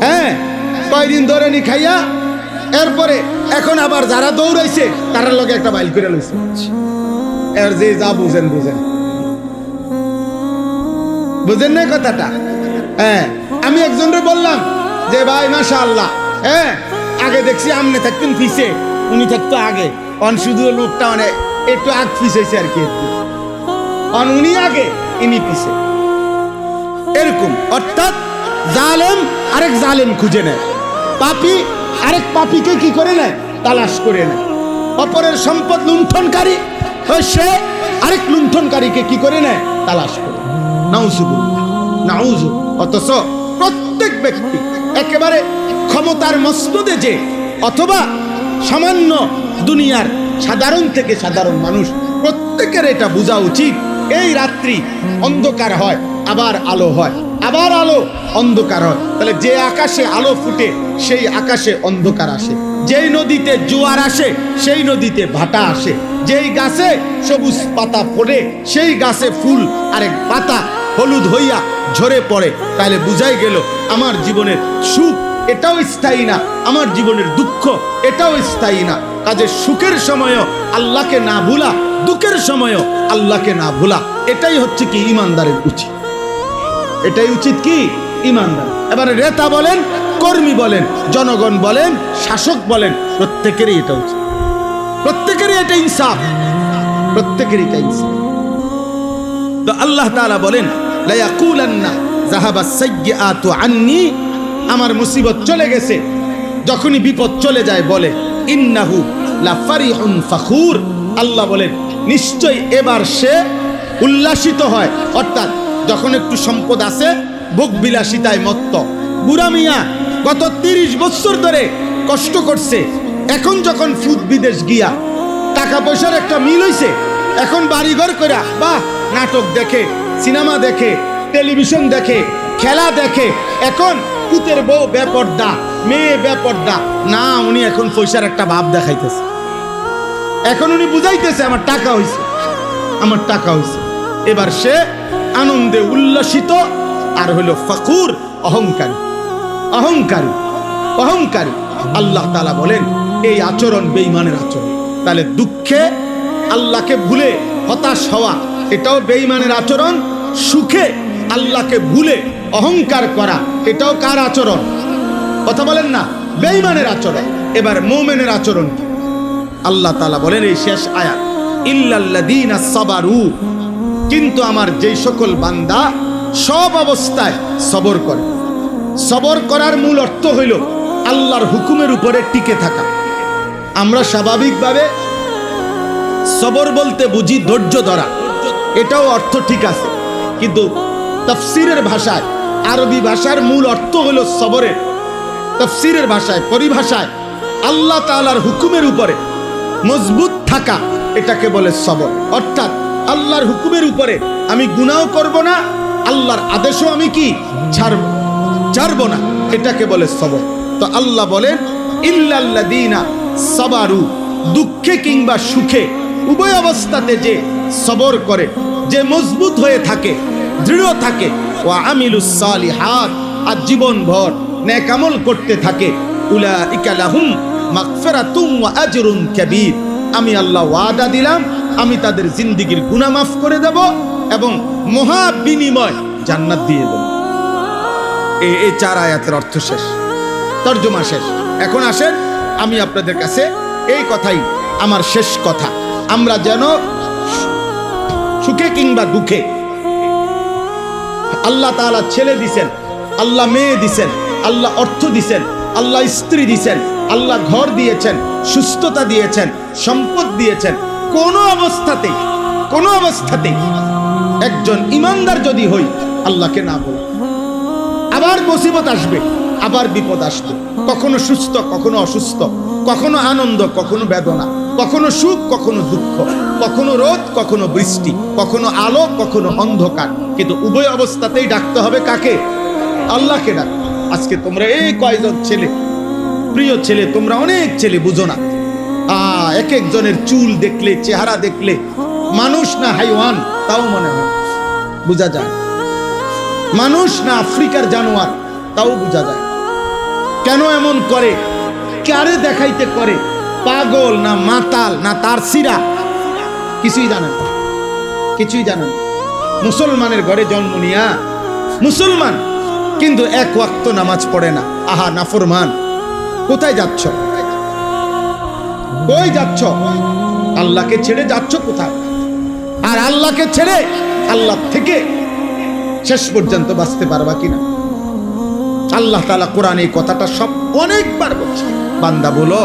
হ্যাঁ কয়দিন ধরে নি খাইয়া এরপরে এখন আবার যারা দৌড়াইছে তার লগে একটা বাইল করে লইছে। এর যে যা বুঝেন বুঝেন, বুঝেন না কথাটা? হ্যাঁ আমি একজনকে বললাম যে ভাই মাশাআল্লাহ, হ্যাঁ আগে দেখছি আমনে থাকতেন পিছে, উনি থাকতো আগে, অন শুধু লোকটা মানে একটু আগ পিছাইছে আর কি, অন উনি আগে ইনি পিছে, এরকম। অর্থাৎ জালেম আরেক জালেম খুঁজে নেয়, পাপী আরেক পাপীকে কি করে নেয়, তালাশ করে নেয়। অপরের সম্পদ লুণ্ঠনকারী সে আরেক লুণ্ঠনকারীকে কি করে নেয়, তালাশ করে। নাউজুবিল্লাহ, নাউজু। অথচ প্রত্যেক ব্যক্তি একেবারে ক্ষমতার মসনদে যে, অথবা সামান্য দুনিয়ার সাধারণ থেকে সাধারণ মানুষ, প্রত্যেকের এটা বোঝা উচিত, এই রাত্রি অন্ধকার হয় আবার আলো হয়, আবার আলো অন্ধকার হয়। তাহলে যে আকাশে আলো ফুটে সেই আকাশে অন্ধকার আসে, যেই নদীতে জোয়ার আসে সেই নদীতে ভাটা আসে, যেই গাছে সবুজ পাতা ফোটে সেই গাছে ফুল আরেক পাতা হলুদ হইয়া ঝরে পড়ে। তাহলে বুঝাই গেল আমার জীবনের সুখ এটাও স্থায়ী না, আমার জীবনের দুঃখ এটাও স্থায়ী না। কাজে সুখের সময়ও আল্লাহকে না ভুলা, দুঃখের সময়ও আল্লাহকে না ভুলা, এটাই হচ্ছে কি ইমানদারের উচিত, এটাই উচিত কি ইমানদার। এবারে নেতা বলেন, কর্মী বলেন, জনগণ বলেন, শাসক বলেন, প্রত্যেকেরই এটা উচিত, প্রত্যেকেরই এটা ইনসাফ, প্রত্যেকেরই এটা ইনসাফ। তো আল্লাহ তাআলা বলেন, লা ইয়াকুলান্না যাহাবা সাইয়্যাতু আন্নি, আমার মুসিবত চলে গেছে, যখনই বিপদ চলে যায় বলে, ইন্নাহু লা ফারিহুন ফাখুর, আল্লাহ বলেন নিশ্চয় এবার সে উল্লাসিত হয়। অর্থাৎ যখন একটু সম্পদ আছে, ভোগ বিলাসিতায় মত্ত, বুড়া মিয়া গত 30 বছর ধরে কষ্ট করছে, এখন যখন ফুদ বিদেশ গিয়া টাকা পয়সার একটা মিল হইছে, এখন বাড়িঘর করে বাহ নাটক দেখে, সিনেমা দেখে, টেলিভিশন দেখে, খেলা দেখে, এখন পুতের বউ বেপর্দা, মেয়ে বেপর্দা, না উনি এখন পয়সার একটা ভাব দেখাইতেছে, এখন উনি বুঝাইতেছে আমার টাকা হইছে, আমার টাকা হইছে। এবার সে আনন্দে উল্লাসিত, আর হইল ফাকুর, অহংকারী, অহংকারী, অহংকারী। আল্লাহ তাআলা বলেন এই আচরণ বেঈমানের আচরণ। তাহলে দুঃখে আল্লাহকে ভুলে হতাশ হওয়া এটাও বেঈমানের আচরণ, সুখে আল্লাহকে ভুলে অহংকার করা এটাও কার আচরণ? কথা বলেন না, বেঈমানের আচরণ। এবার মুমিনের আচরণ কি? আল্লাহ তাআলা বলেন এই শেষ আয়াত, ইল্লাল্লাযীনা সাবারু, কিন্তু আমার যেই সকল বান্দা সব অবস্থায় সবর করে। সবর করার মূল অর্থ হইল আল্লাহর হুকুমের উপরে টিকে থাকা। আমরা স্বাভাবিকভাবে সবর বলতে বুঝি ধৈর্য ধরা, এটাও অর্থ ঠিক আছে, কিন্তু তাফসীরের ভাষায়, আরবি ভাষার মূল অর্থ হলো সবরের, তাফসীরের ভাষায়, পরিভাষায় আল্লাহ তাআলার হুকুমের উপরে মজবুত থাকা, এটাকে বলে সবর। অর্থাৎ আল্লাহর হুকুমের উপরে আমি গুনাহও করব না, আল্লাহর আদেশও আমি কি ছাড়ব না, এটাকে বলে সবর। তো আল্লাহ বলেন ইল্লাল্লাযীনা সাবারু, দুঃখে কিংবা সুখে উভয় অবস্থাতে যে সবর করে, যে মজবুত হয়ে থাকে, দৃঢ় থাকে, ওয়া আমিলুস সালিহাত, আর জীবনভর নেক আমল করতে থাকে, উলাইকা লাহুম মাগফিরাতুম ওয়া আজরুন কাবীর, আমি আল্লাহ ওয়াদা দিলাম আমি তাদের জিন্দেগীর গুনাহ মাফ করে দেব এবং মহা বিনিময় জান্নাত দিয়ে দেব। এই 4 আয়াতের অর্থ শেষ, তরজমা শেষ। এখন আসেন আমি আপনাদের কাছে এই কথাই আমার শেষ কথা, আমরা যেন সুখে কিংবা দুঃখে, আল্লাহ তাআলা ছেলে দিছেন, আল্লাহ মেয়ে দিছেন, আল্লাহ অর্থ দিছেন, আল্লাহ স্ত্রী দিছেন, আল্লাহ ঘর দিয়েছেন, সুস্থতা দিয়েছেন, সম্পদ দিয়েছেন, কোনো অবস্থাতে একজন ইমানদার যদি হই আল্লাহকে না বলি, আবার মুসিবত আসবে, আবার বিপদ আসবে, কখনো সুস্থ কখনো অসুস্থ, কখনো আনন্দ কখনো বেদনা, কখনো সুখ কখনো দুঃখ, কখনো রোদ কখনো বৃষ্টি, কখনো আলো কখনো অন্ধকার, কিন্তু উভয় অবস্থাতেই ডাকতে হবে কাকে? আল্লাহকে ডাক। আজকে তোমরা এই কয়জন ছেলে, প্রিয় ছেলে, তোমরা অনেক ছেলে বুঝো না, এক একজনের চুল দেখলে, চেহারা দেখলে মানুষ না হাইওয়ান তাও মনে হয়, বোঝা যায় মানুষ না আফ্রিকার জানোয়ার তাও বোঝা যায়। কেন এমন করে? কারে দেখাইতে করে? পাগল না মাতাল না তার সিরা? কিছুই জানেন, কিছুই জানেন। মুসলমানের ঘরে জন্ম নিয়া মুসলমান, কিন্তু এক ওয়াক্ত নামাজ পড়ে না। আহা নাফরমান, কোথায় যাচ্ছ? কই যাচ্ছ? আল্লাহকে ছেড়ে যাচ্ছ কোথায়? আর আল্লাহকে ছেড়ে আল্লাহ থেকে শেষ পর্যন্ত বাঁচতে পারবা কিনা? আল্লাহ তাআলা কোরআনে এই কথাটা সব অনেকবার বলছে, বান্দা বলো,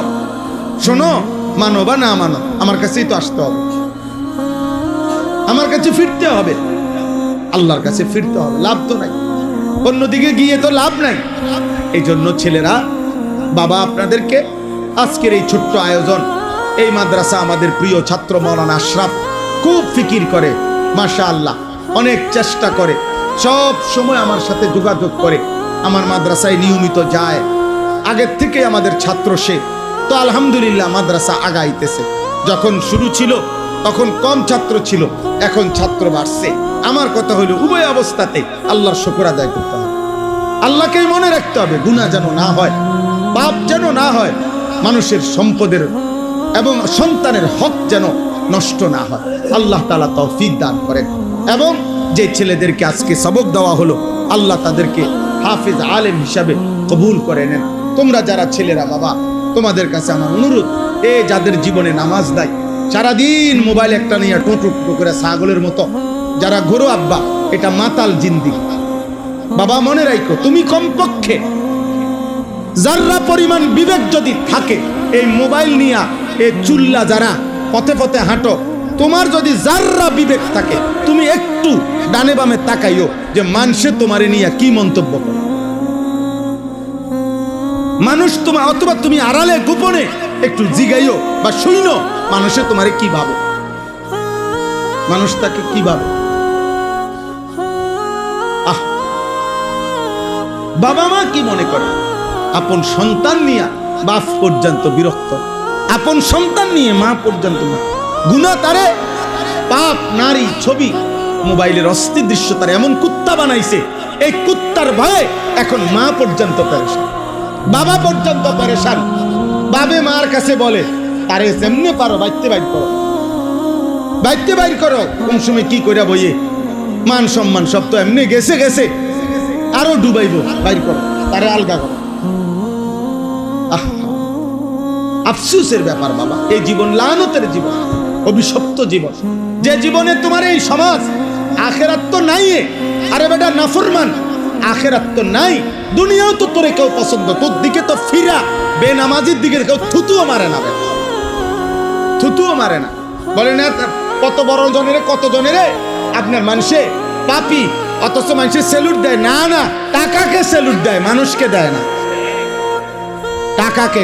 শোনো, মানো বা না মানো, আমার কাছেই তো আসতে হবে, আমার কাছে ফিরতে হবে, আল্লাহর কাছে ফিরতে হবে, লাভ তো নাই, অন্যদিকে গিয়ে তো লাভ নাই। এই জন্য ছেলেরা, বাবা আপনাদেরকে আজকের এই ছোট্ট আয়োজন, এই মাদ্রাসা আমাদের প্রিয় ছাত্র মাওলানা আশরাফ খুব ফিকির করে, মাশাআল্লাহ অনেক চেষ্টা করে, সব সময় আমার সাথে যোগাযোগ করে, আমার মাদ্রাসায় নিয়মিত যায়, আগের থেকে আমাদের ছাত্র সে। তো আলহামদুলিল্লাহ মাদ্রাসা আগাইতেছে। যখন শুরু ছিল তখন কম ছাত্র ছিল, এখন ছাত্র বাড়ছে। আমার কথা হলো উভয় অবস্থাতে আল্লাহর শুকর আদায় করতে হবে, আল্লাহকেই মনে রাখতে হবে, গুনাহ যেন না হয়, পাপ যেন না হয়, মানুষের সম্পদের এবং সন্তানের হক যেন নষ্ট না হয়। আল্লাহ তাআলা তৌফিক দান করেন। এবং যে ছেলেদেরকে আজকে সবক দেওয়া হলো, আল্লাহ তাদেরকে হাফিজ আলেম হিসাবে কবুল করে নেন। তোমরা যারা ছেলেরা, বাবা তোমাদের কাছে আমার অনুরোধ, যাদের জীবনে নামাজ নাই, সারাদিন মোবাইল একটা নিয়ে টোটো করে ছাগলের মতো যারা ঘোরো, আব্বা এটা মাতাল জিন্দিগি। বাবা মনে রাখো, তুমি কমপক্ষে যারা পরিমাণ বিবেক যদি থাকে, এই মোবাইল নিয়া এই চুল্লা যারা পথে পথে হাঁটো, তোমার যদি যারা বিবেক থাকে, তুমি একটু ডানে বামে তাকাইও যে মানুষে তোমারে নিয়ে কি মন্তব্য করে। মানুষ তোমার, অথবা তুমি আড়ালে গোপনে একটু জিগাইও বা শুইনো, মানুষে তোমারে কি ভাবে, মানুষ তাকে কি ভাবে। বাবা মা কি মনে করে? আপন সন্তান নিয়ে বাপ পর্যন্ত বিরক্ত, আপন সন্তান নিয়ে মা পর্যন্ত গুনাহ তারে, পাপ, নারী, ছবি, মোবাইলের অস্থির দৃশ্য তার এমন কুত্তা বানাইছে, এই কুত্তার ভয়ে এখন মা পর্যন্ত পেরেশান, বাবা পর্যন্ত পেরেশান। বাবে মার কাছে বলে, তারে যেমনে পারো বাইতে বাইর করো, বাইতে বাইর করো, কোন সময় কি কইরা বইয়ে, মান সম্মান সব তো এমনি গেছে গেছে, আরো ডুবাইব, বাইর করো, তারে আলগা করো। আফসোসের ব্যাপার বাবা, এই জীবন লানতের জীবন, অভিশপ্ত জীবন, যে জীবনে তোমার এই সমাজ, আখেরাত তো নাই। আরে বেটা নাফরমান, আখেরাত তো নাই, দুনিয়াও তো তোরে কেউ পছন্দ, তোর দিকে তো ফিরা, বেনামাজির দিকে কেউ থুতুও মারে না, থুতুও মারে না। বলে না কত বড় জনেরে, কত জনেরে আপনার মানুষে পাপি, অথচ মানুষের স্যালুট দেয় না, না টাকাকে স্যালুট দেয়, মানুষকে দেয় না। টাকাকে,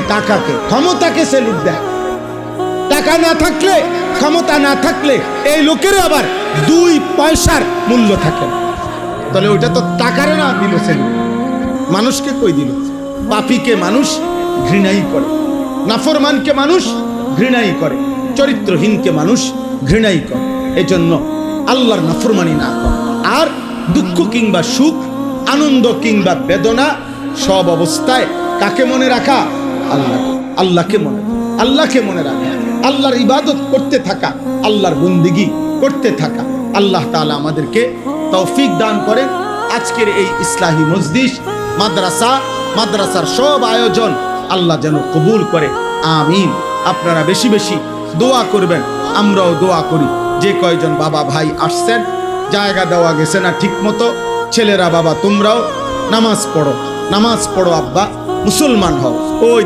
ক্ষমতাকে স্যালুট দেয়। টাকা না থাকলে, ক্ষমতা না থাকলে এই লোকের আবার 2 পয়সার মূল্য থাকে। তাহলে ওইটা তো টাকারে না দিল স্যালুট, মানুষকে কই দিল? পাপীকে মানুষ ঘৃণাই করে, নাফরমানকে মানুষ ঘৃণাই করে। চরিত্রহীনকে মানুষ ঘৃণাই করে। এজন্য আল্লাহর নাফরমানি না কর। আর দুঃখ কিংবা সুখ, আনন্দ কিংবা বেদনা, সব অবস্থায় কাকে মনে রাখা? আল্লাহকে মনে রাখা, আল্লাহর ইবাদত করতে থাকা, আল্লাহর বন্দেগী করতে থাকা। আল্লাহ তাআলা আমাদেরকে তৌফিক দান করেন। আজকের এই ইসলাহি মজলিস, মাদ্রাসার সব আয়োজন আল্লাহ যেন কবুল করে, আমিন। আপনারা বেশি বেশি দোয়া করবেন, আমরাও দোয়া করি। যে কয়জন বাবা ভাই আসছেন, জায়গা দেওয়া গেছে না ঠিক মতো, ছেলেরা বাবা তোমরাও নামাজ পড়ো আব্বা, মুসলমান হও। ওই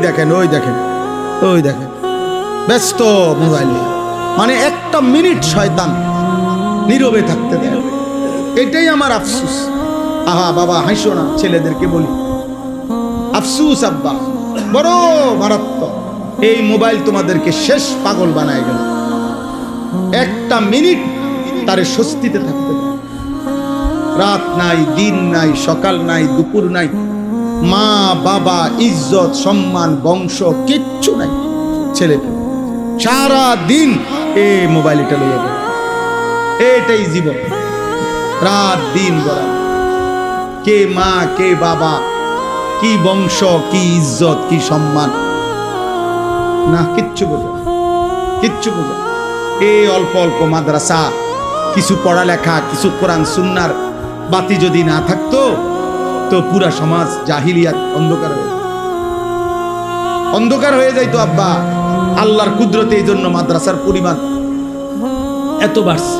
দেখেন ব্যস্ত মোবাইল নিয়ে, মানে একটা মিনিট শয়তান নীরবে থাকতে দেয়। এটাই আমার আফসুস। আহা বাবা হাসো না, ছেলেদেরকে বলি আফসুস আব্বা, বড় মারাত্মক। এই মোবাইল তোমাদেরকে শেষ পাগল বানায় গেল। একটা মিনিট তারে স্বস্তিতে থাকতে দেয়। রাত নাই, দিন নাই, সকাল নাই, দুপুর নাই, মা বাবা, ইজ্জত সম্মান, বংশ কিচ্ছু নাই। ছেলেকে সারা দিন এই মোবাইলটা লইয়া গেল। এটাই জীবন, রাত দিন বলা। কে মা, কে বাবা, কি বংশ, কি ইজ্জত, কি সম্মান, না কিচ্ছু বোঝে। এই অল্প অল্প মাদ্রাসা, কিছু পড়ালেখা, কিছু কোরআন সুন্নাহর বাতি যদি না থাকতো তো পুরা সমাজ জাহিলিয়াত অন্ধকার হয়ে যাইতো আব্বা। আল্লাহর কুদরতে এই জন্য মাদ্রাসার পরিমাণ এত বাড়ছে।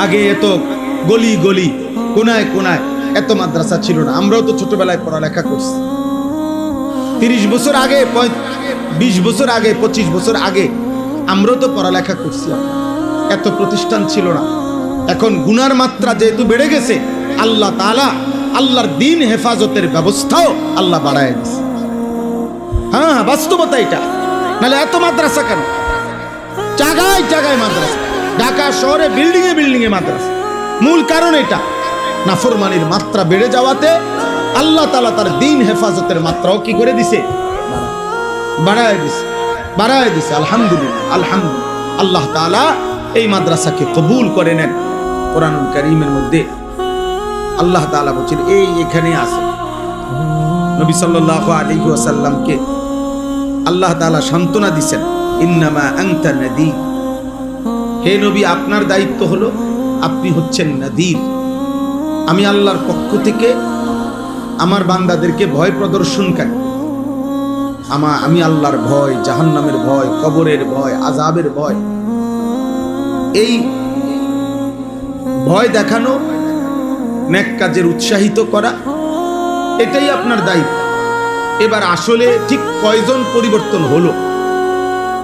আগে এত গলি গলি, কোনায় কোনায় এত মাদ্রাসা ছিল না। আমরাও তো ছোটবেলায় পড়ালেখা করছি। 30 বছর আগে, 20 বছর আগে, 25 বছর আগে আমরাও তো পড়ালেখা করছি। এত প্রতিষ্ঠান ছিল না। এখন গুনার মাত্রা যেহেতু বেড়ে গেছে, আল্লাহ তাআলা আল্লাহর দ্বীন হেফাজতের ব্যবস্থাও আল্লাহ বাড়ায় দিয়েছে। হ্যাঁ, বাস্তবতা এটা। নাহলে এত মাদ্রাসা কেন? জায়গায় মাদ্রাসা, ঢাকা শহরে বিল্ডিং এ মাদ্রাসা। মূল কারণ এটা, নাফরমানির মাত্রা বেড়ে যাওয়াতে আল্লাহ তাআলা তার দ্বীন হেফাজতের মাত্রাও কি করে দিছে? বাড়ায় দিছে। আলহামদুলিল্লাহ। আল্লাহ তাআলা এই মাদ্রাসাকে কবুল করে নেন। কোরআনুল কারীমের মধ্যে আল্লাহ তাআলা বলেন, এখানে আছে নবী সাল্লাল্লাহু আলাইহি ওয়াসাল্লামকে আল্লাহ তাআলা সান্ত্বনা দিবেন, ইন্নামা আনতা নাযীর। হে নবী, আপনার দায়িত্ব হলো আপনি হচ্ছেন নাযীর। আমি আল্লাহর পক্ষ থেকে আমার বান্দাদেরকে ভয় প্রদর্শনকারী। আমি আল্লাহর ভয়, জাহান্নামের ভয়, কবরের ভয়, আযাবের ভয়, এই ভয় দেখানো, নেক কাজের উৎসাহিত করা, এটাই আপনার দায়িত্ব। এবার আসলে ঠিক কয়জন পরিবর্তন হলো,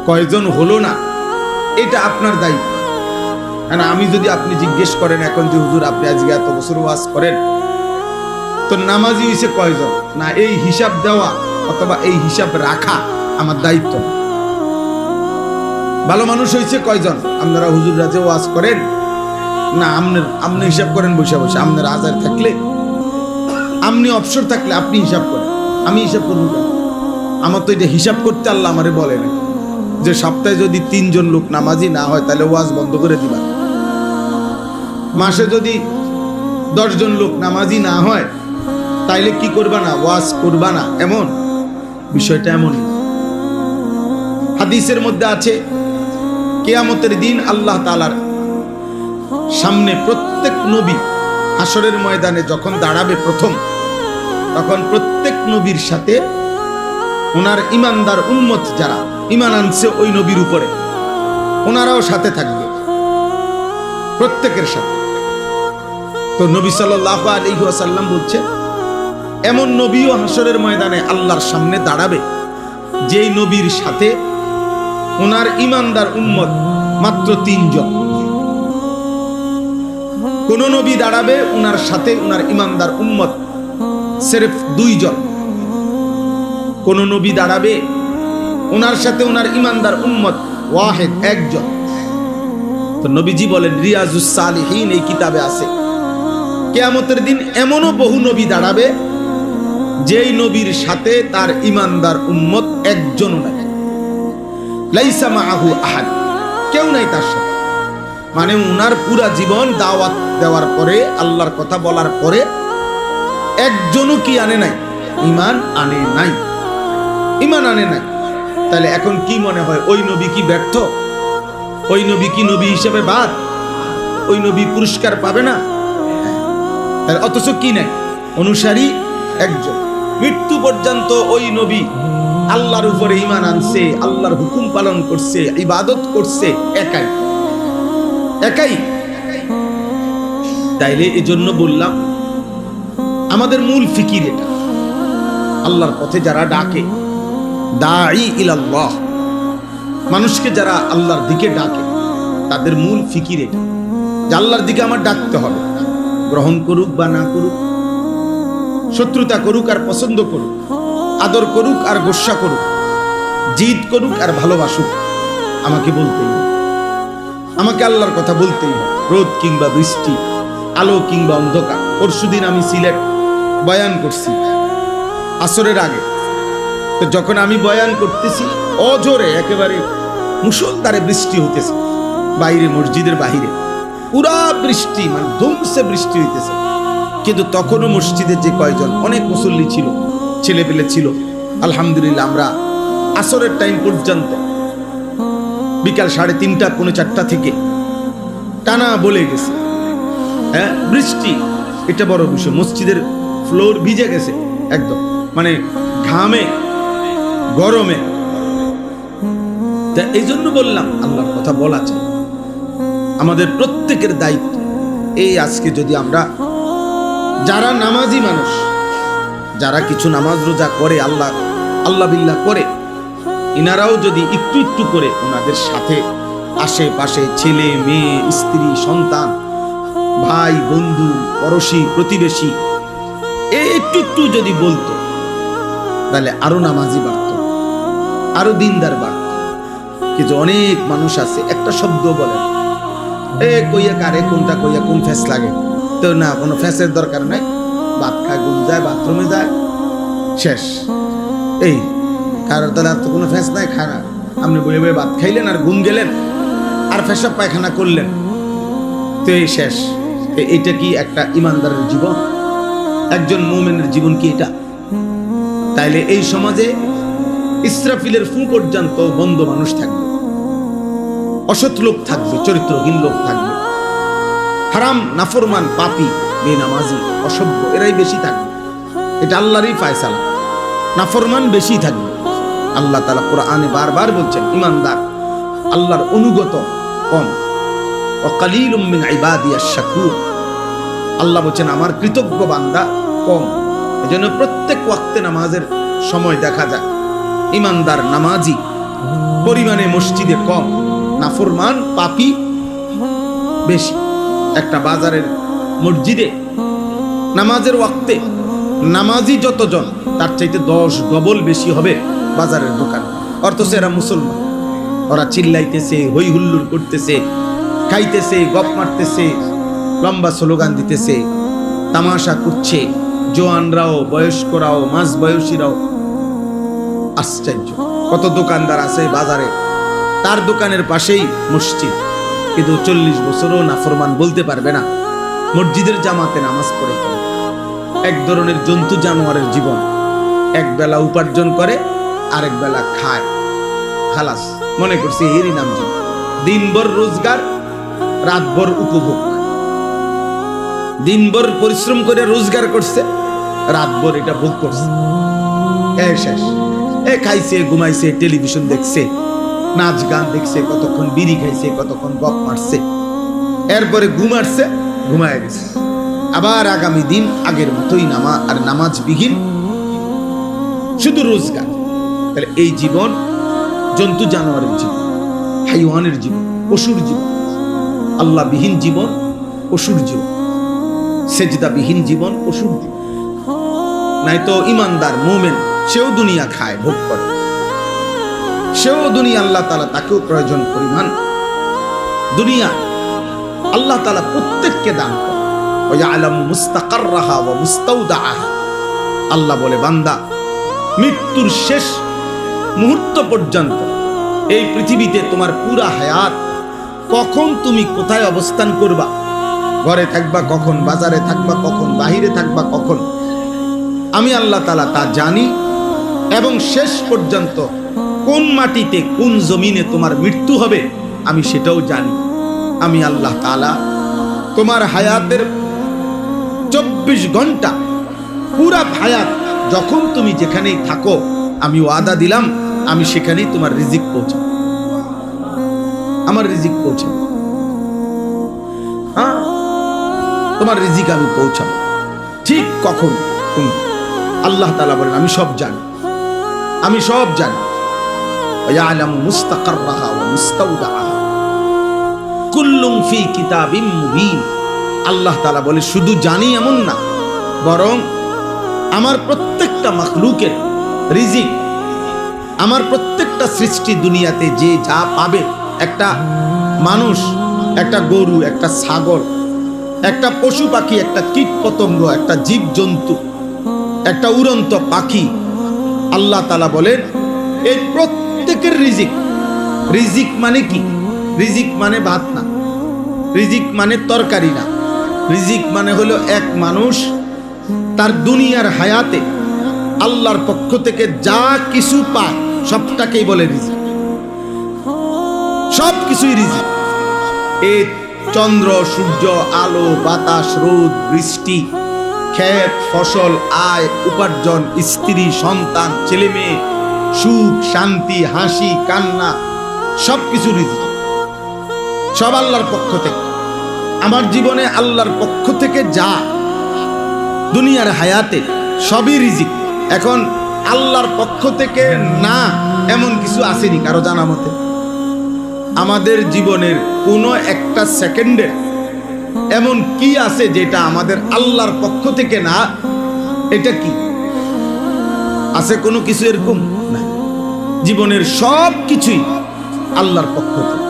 কয়জন হলো না, এটা আপনার দায়িত্ব। আমি যদি আপনি জিজ্ঞেস করেন এখন যে হুজুর আপনি আজকে এত বছর ওয়াজ করেন, তো নামাজি হইছে কয়জন, না এই হিসাব দেওয়া অথবা এই হিসাব রাখা আমার দায়িত্ব। ভালো মানুষ হইছে কয়জন, আপনারা হুজুররা যে ওয়াজ করেন না, আপনি হিসাব করেন বসে বসে। আপনার আজার থাকলে, আপনি অবসর থাকলে আপনি হিসাব করেন, আমি হিসাব করবো কেন? আমার তো এটা হিসাব করতে আল্লাহ আমারে বলে না যে সপ্তাহে যদি 3 জন লোক নামাজি না হয় তাহলে ওয়াজ বন্ধ করে দিবা। মাসে যদি 10 জন লোক নামাজি না হয় তাইলে কি করবা না? ওয়াজ করবা না। এমন বিষয়টা এমনই। হাদিসের মধ্যে আছে, কিয়ামতের দিন আল্লাহ তাআলার সামনে প্রত্যেক নবী হাসরের ময়দানে যখন দাঁড়াবে প্রথম, তখন প্রত্যেক নবীর সাথে ওনার ইমানদার উম্মত যারা ইমান আনছে ওই নবীর উপরে, ওনারাও সাথে থাকবে, প্রত্যেকের সাথে। তো নবী সাল্লাল্লাহু আলাইহি ওয়াসাল্লাম বলছে, এমন নবীও হাসরের ময়দানে আল্লাহর সামনে দাঁড়াবে যেই নবীর সাথে ওনার ইমানদার উম্মত মাত্র 3 জন। কোন নবী দাঁড়াবে ওনার সাথে ওনার ইমানদার উম্মত সির্ফ 2 জন। কোন নবী দাঁড়াবে ওনার সাথে ওনার ইমানদার উম্মত ওয়াহিদ, 1 জন। তো নবীজি বলেন, রিয়াজুস সালিহিন এই কিতাবে আছে, কিয়ামতের দিন এমনও বহু নবী দাঁড়াবে যেই নবীর সাথে তার ইমানদার উম্মত 1 জনও নাই। লাইসা মাআহু আহাদ, কেউ নাই তার সাথে। মানে উনার পুরা জীবন দাওয়াত দেওয়ার পরে, আল্লাহর কথা বলার পরে একজনও কি আনে নাই? ঈমান আনে নাই, ঈমান আনে নাই। তাহলে এখন কি মনে হয়, ওই নবী কি ব্যর্থ? ওই নবী কি নবী হিসেবে বাদ? ওই নবী পুরস্কার পাবে না? অথচ কি নাই, অনুসারী একজন। মৃত্যু পর্যন্ত ওই নবী আল্লাহর উপরে ঈমান আনছে, আল্লাহর হুকুম পালন করছে, ইবাদত করছে একাই একাই। তাইলে এজন্য বললাম আমাদের মূল ফিকির এটা, আল্লাহর পথে যারা ডাকে, দাঈ ইলাল্লাহ, মানুষকে যারা আল্লাহর দিকে ডাকে, তাদের মূল ফিকির এটা যে আল্লাহর দিকে আমার ডাকতে হবে। গ্রহণ করুক বা না করুক, শত্রুতা করুক আর পছন্দ করুক, আদর করুক আর গোস্বা করুক, জিদ করুক আর ভালোবাসুক, আমাকে বলতেই হবে, আমাকে আল্লাহর কথা বলতেই হবে। রোদ কিংবা বৃষ্টি, আলো কিংবা অন্ধকার। পরশুদিন আমি সিলেট বয়ান করছি আসরের আগে। তো যখন আমি বয়ান করতেছি, অজোরে একেবারে মুষলধারে বৃষ্টি হইতেছে, বাইরে মসজিদের বাহিরে পুরা বৃষ্টি, মানে ধুমসে বৃষ্টি হইতেছে। কিন্তু তখনও মসজিদে যে কয়জন, অনেক মুসল্লি ছিল, ছেলেপেলে ছিল, আলহামদুলিল্লাহ আমরা আসরের টাইম পর্যন্ত, বিকাল 3:30 পৌনে 4টা থেকে টানা বলে গেছে। হ্যাঁ, বৃষ্টি এটা বড় বিষয়। মসজিদের ফ্লোর ভিজে গেছে একদম, মানে ঘামে, গরমে। এই জন্য বললাম আল্লাহর কথা বলা চাই, আমাদের প্রত্যেকের দায়িত্ব। এই আজকে যদি আমরা যারা নামাজি মানুষ, যারা কিছু নামাজ রোজা করে, আল্লাহ বিল্লাহ করে, ইনারাও যদি একটু একটু করে ওনাদের সাথে আশেপাশে ছেলে মেয়ে, স্ত্রী, সন্তান, ভাই, বন্ধু, পড়োশী, প্রতিবেশী একটু একটু যদি বলতো, তাহলে আরো নামাজি বাড়ত, আরো দিনদার বাড়ত। কিন্তু অনেক মানুষ আছে একটা শব্দ বলে, কইয়া কারে কোনটা কইয়া কোন ফ্যাস লাগে, তো না, কোনো ফ্যাসের দরকার নাই, ভাত খায়, ঘুম যায়, বাথরুমে যায়, শেষ। এই কারোর তাহলে আর তো কোনো ফ্যাস নাই, খানা আপনি বয়ে বয়ে ভাত খাইলেন আর ঘুম গেলেন আর ফ্যাসব পায়খানা করলেন, তো এই শেষ। এইটা কি একটা ইমানদারের জীবন? একজন মুমিনের জীবন কি এটা? তাইলে এই সমাজে ইসরাফিলের ফু পর্যন্ত বন্ধ মানুষ থাকবে, অসৎ লোক থাকবে, চরিত্রহীন লোক থাকবে, হারাম, নাফরমান, পাপী, বেনামাজি, অসভ্য এরাই বেশি থাকবে। এটা আল্লাহরই ফায়সালা। নাফরমান বেশি থাকবে। আল্লাহ তাআলা কোরআনে বারবার বলছেন ইমানদার, আল্লাহর অনুগত কম। ওয়াকালিলুম মিন ইবাদিয়াশ শাকুর, আল্লাহ বলছেন আমার কৃতজ্ঞ বান্দা কম। এজন্য প্রত্যেক ওয়াক্তে নামাজের সময় দেখা যায় ইমানদার নামাজি পরিমাণে মসজিদে কম, নাফরমান পাপী বেশি। একটা বাজারের মসজিদে নামাজের ওয়াক্তে নামাজি যতজন, তার চাইতে 10 ডবল বেশি হবে বাজারের দোকান। অথচ এরা মুসলমান, ওরা চিল্লাইতেছে, হই হুল্লোড় করতেছে, খাইতেছে, গপ মারতেছে, লম্বা স্লোগান দিতেছে, তামাশা করছে, জোয়ানরাও, বয়স্করাও, মাঝ বয়সীরাও। আশ্চর্য! কত দোকানদার আছে বাজারে, তার দোকানের পাশেই মসজিদ, কিন্তু 40 বছরও নাফরমান বলতে পারবে না মসজিদের জামাতে নামাজ পড়ে। এক ধরনের জন্তু জানোয়ারের জীবন, এক বেলা উপার্জন করে, আরেক বেলা খায়, খালাস, মনে করছে এরই নাম জীবন। দিনভর রোজগার, রাতভর উপভোগ। দিনভর পরিশ্রম করে রোজগার করছে, রাতভর এটা ভোগ করছে, শেষ। খাইছে, ঘুমাইছে, টেলিভিশন দেখছে, নাচ গান দেখছে, কতক্ষণ বিড়ি খাইছে, কতক্ষণ গপ মারছে, এরপরে ঘুমাচ্ছে, ঘুমায় গেছে। আবার আগামী দিন আগের মতোই নামাজ বিহীন, শুধু রোজগার। তাহলে এই জীবন জন্তু জানোয়ারের জীবন, হাইওয়ানের জীবন, পশুর জীবন। আল্লাহ বিহীন জীবন পশুর জীবন, সেজদা বিহীন জীবন পশুর জীবন। নাই তো ইমানদার মুমিন, সেও দুনিয়া খায়, ভোগ করে, সেও দুনিয়া, আল্লাহ তাআলা তাকেও প্রয়োজন পরিমাণ দুনিয়া আল্লাহ তাআলা প্রত্যেককে দান করে। ওয়ায়ালামু মুস্তাকাররাহা ওয়া মুস্তাওদাআহা। আল্লাহ বলে, বান্দা মৃত্যুর শেষ মুহূর্ত পর্যন্ত এই পৃথিবীতে তোমার পুরা হায়াত কখন তুমি কোথায় অবস্থান করবা, ঘরে থাকবা কখন, বাজারে থাকবা কখন, বাহিরে থাকবা কখন, আমি আল্লাহ তাআলা তা জানি। এবং শেষ পর্যন্ত কোন মাটিতে কোন জমিনে তোমার মৃত্যু হবে আমি সেটাও জানি। আমি আল্লাহ তাআলা তোমার হায়াতের 24 ঘন্টা পুরা হায়াত যখন তুমি যেখানেই থাকো, আমি ওয়াদা দিলাম আমি সেখানেই তোমার রিজিক পৌঁছাবো, আমার রিজিক পৌঁছাবো। হ্যাঁ, তোমার রিজিক আমি পৌঁছাবো। ঠিক কখন কোন, আল্লাহ তাআলা বলেন আমি সব জানি, আমি সব জানি। ইয়ালামু মুস্তাকাররাহা ওয়া মুস্তাওদাআহা কুল্লুম ফি কিতাবিম মুবিন। আল্লাহ তাআলা বলে শুধু জানি এমন না, বরং আমার প্রত্যেকটা মাখলুকের রিজিক, আমার প্রত্যেকটা সৃষ্টি দুনিয়াতে যে যা পাবে, একটা মানুষ, একটা গরু, একটা ছাগল, একটা পশু পাখি, একটা কীট পতঙ্গ, একটা জীব জন্তু, একটা উড়ন্ত পাখি, আল্লাহ তাআলা বলেন এই প্রত্যেকের রিজিক। রিজিক মানে কি? রিজিক মানে ভাত না, রিজিক মানে তরকারি না, রিজিক মানে হলো এক মানুষ তার দুনিয়ার হায়াতে আল্লাহর পক্ষ থেকে যা কিছু পায় সবটাকেই বলে রিজিক। সব কিছুই রিজিক। এই চন্দ্র, সূর্য, আলো, বাতাস, রোদ, বৃষ্টি, ক্ষেত, ফসল, আয়, উপার্জন, স্ত্রী, সন্তান, ছেলে মেয়ে, সুখ, শান্তি, হাসি, কান্না, সবকিছু রিজিক, সব আল্লাহর পক্ষ থেকে। আমার জীবনে আল্লাহর পক্ষ থেকে যা দুনিয়ার হায়াতে সবই রিজিক। এখন আল্লাহর পক্ষ থেকে না এমন কিছু আসেনি কারো জানা মতে? আমাদের জীবনের কোনো একটা সেকেন্ডে এমন কি আছে যেটা আমাদের আল্লাহর পক্ষ থেকে না? এটা কি আছে? কোনো কিছু এরকম না। জীবনের সব কিছুই আল্লাহর পক্ষ থেকে।